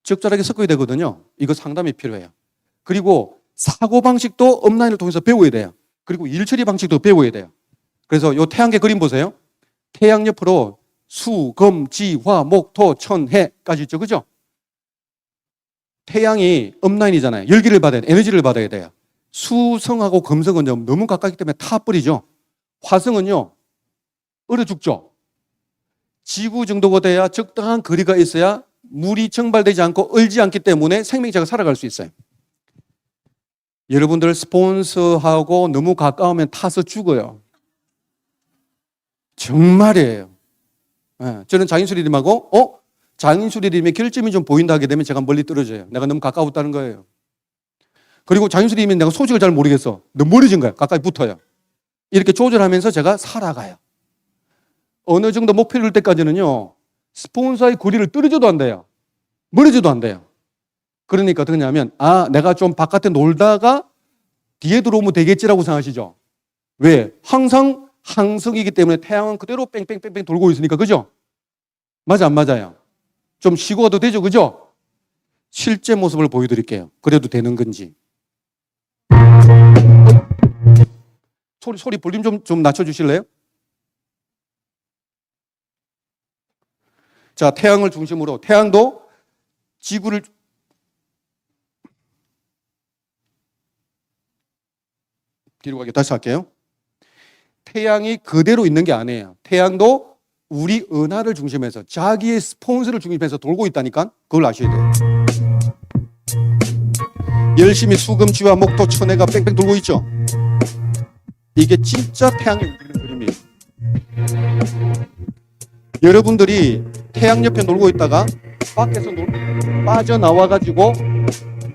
적절하게 섞어야 되거든요. 이거 상담이 필요해요. 그리고 사고방식도 업라인을 통해서 배워야 돼요. 그리고 일처리 방식도 배워야 돼요. 그래서 이 태양계 그림 보세요. 태양 옆으로 수, 금, 지, 화, 목, 토, 천, 해까지 있죠. 그죠? 태양이 업라인이잖아요. 열기를 받아야 돼. 에너지를 받아야 돼요. 수성하고 금성은 너무 가깝기 때문에 타버리죠. 화성은요, 얼어 죽죠. 지구 정도가 돼야 적당한 거리가 있어야 물이 증발되지 않고 얼지 않기 때문에 생명체가 살아갈 수 있어요. 여러분들 스폰서하고 너무 가까우면 타서 죽어요. 정말이에요. 저는 장인수리님하고 장인수리님의 결점이 좀 보인다 하게 되면 제가 멀리 떨어져요. 내가 너무 가까웠다는 거예요. 그리고 장인수리님은 내가 소식을 잘 모르겠어. 너무 멀어진 거야. 가까이 붙어요. 이렇게 조절하면서 제가 살아가요. 어느 정도 목표를 이룰 때까지는요, 스폰서의 거리를 떨어져도 안 돼요. 멀어져도 안 돼요. 그러니까 어떻게 하냐면, 내가 좀 바깥에 놀다가 뒤에 들어오면 되겠지라고 생각하시죠? 왜? 항상 항성이기 때문에 태양은 그대로 뺑뺑뺑뺑 돌고 있으니까, 그죠? 맞아, 안 맞아요? 좀 쉬고 가도 되죠, 그죠? 실제 모습을 보여드릴게요. 그래도 되는 건지. 소리 볼륨 좀 낮춰주실래요? 자, 태양을 중심으로, 태양도 지구를, 뒤로 가게 다시 할게요. 태양이 그대로 있는 게 아니에요. 태양도 우리 은하를 중심해서 자기의 스폰서를 중심해서 돌고 있다니까 그걸 아셔야 돼요. 열심히 수금지와 목토 천해가 뺑뺑 돌고 있죠. 이게 진짜 태양이 움직이는 그림이에요. 여러분들이 태양 옆에 놀고 있다가 밖에서 빠져나와가지고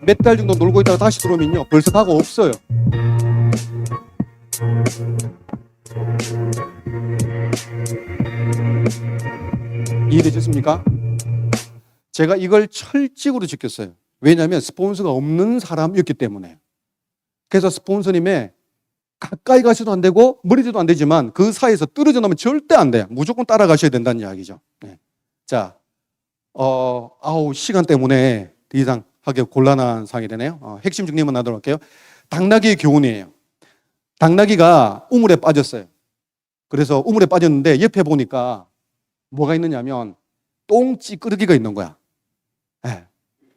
몇 달 정도 놀고 있다가 다시 들어오면요 벌써 가고 없어요. 이해되셨습니까? 제가 이걸 철칙으로 지켰어요. 왜냐하면 스폰서가 없는 사람이었기 때문에. 그래서 스폰서님의 가까이 가셔도 안 되고 멀리도 안 되지만 그 사이에서 떨어져 나면 절대 안 돼요. 무조건 따라가셔야 된다는 이야기죠. 네. 자, 시간 때문에 더 이상 하기 곤란한 상황이 되네요. 핵심 정리만 하도록 할게요. 당나귀의 교훈이에요. 당나귀가 우물에 빠졌어요. 그래서 우물에 빠졌는데 옆에 보니까 뭐가 있느냐면 똥찌끄러기가 있는 거야. 네.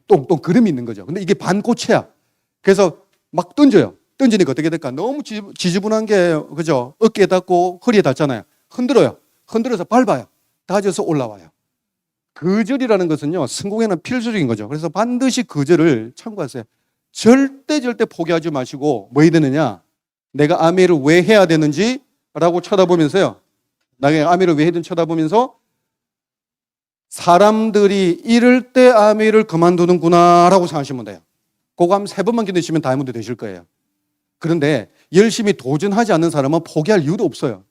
똥 그름이 있는 거죠. 근데 이게 반고체야. 그래서 막 던져요. 던지니까 어떻게 될까? 너무 지저분한 게, 그죠? 어깨에 닿고 허리에 닿잖아요. 흔들어요. 흔들어서 밟아요. 다져서 올라와요. 거절이라는 것은요, 성공에는 필수적인 거죠. 그래서 반드시 거절을 참고하세요. 절대 포기하지 마시고, 뭐 해야 되느냐? 내가 아메를 왜 해야 되는지 라고 쳐다보면서요. 내가 아메를 왜 해야 되는지 쳐다보면서 사람들이 이럴 때 아메이를 그만두는구나라고 생각하시면 돼요. 그거 한 3번만 견디시면 다이아몬드 되실 거예요. 그런데 열심히 도전하지 않는 사람은 포기할 이유도 없어요.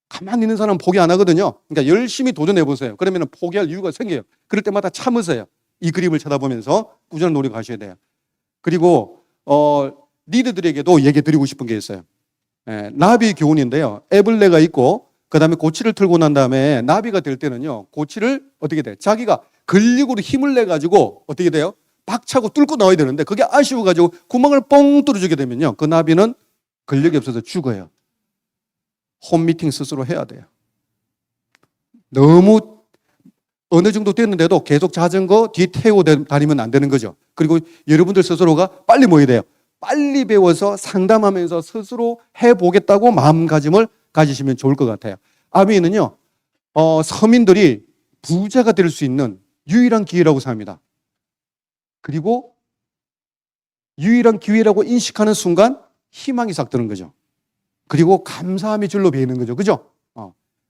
가만히 있는 사람은 포기 안 하거든요. 그러니까 열심히 도전해 보세요. 그러면 포기할 이유가 생겨요. 그럴 때마다 참으세요. 이 그림을 쳐다보면서 꾸준한 노력을 하셔야 돼요. 그리고 리더들에게도 얘기 드리고 싶은 게 있어요. 나비 교훈인데요. 애벌레가 있고 그 다음에 고치를 틀고 난 다음에 나비가 될 때는요. 고치를 어떻게 돼? 자기가 근력으로 힘을 내가지고 어떻게 돼요? 박차고 뚫고 나와야 되는데 그게 아쉬워가지고 구멍을 뻥 뚫어주게 되면요. 그 나비는 근력이 없어서 죽어요. 홈미팅 스스로 해야 돼요. 너무 어느 정도 됐는데도 계속 자전거 뒤 태우고 다니면 안 되는 거죠. 그리고 여러분들 스스로가 빨리 모여야 돼요. 빨리 배워서 상담하면서 스스로 해보겠다고 마음가짐을 가지시면 좋을 것 같아요. 아미는요, 서민들이 부자가 될 수 있는 유일한 기회라고 생각합니다. 그리고 유일한 기회라고 인식하는 순간 희망이 싹 드는 거죠. 그리고 감사함이 줄로 배이는 거죠. 그죠?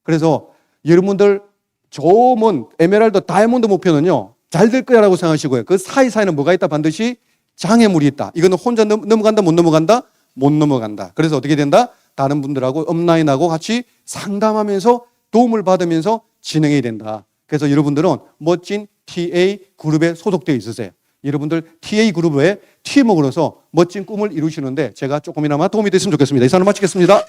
그래서 여러분들 좋은 에메랄드, 다이아몬드 목표는요, 잘 될 거야라고 생각하시고요. 그 사이사이는 뭐가 있다? 반드시 장애물이 있다. 이거는 혼자 넘어간다, 못 넘어간다? 못 넘어간다. 그래서 어떻게 된다? 다른 분들하고 업라인하고 같이 상담하면서 도움을 받으면서 진행해야 된다. 그래서 여러분들은 멋진 TA 그룹에 소속되어 있으세요. 여러분들 TA 그룹의 팀워크로서 멋진 꿈을 이루시는데 제가 조금이나마 도움이 됐으면 좋겠습니다. 이상으로 마치겠습니다.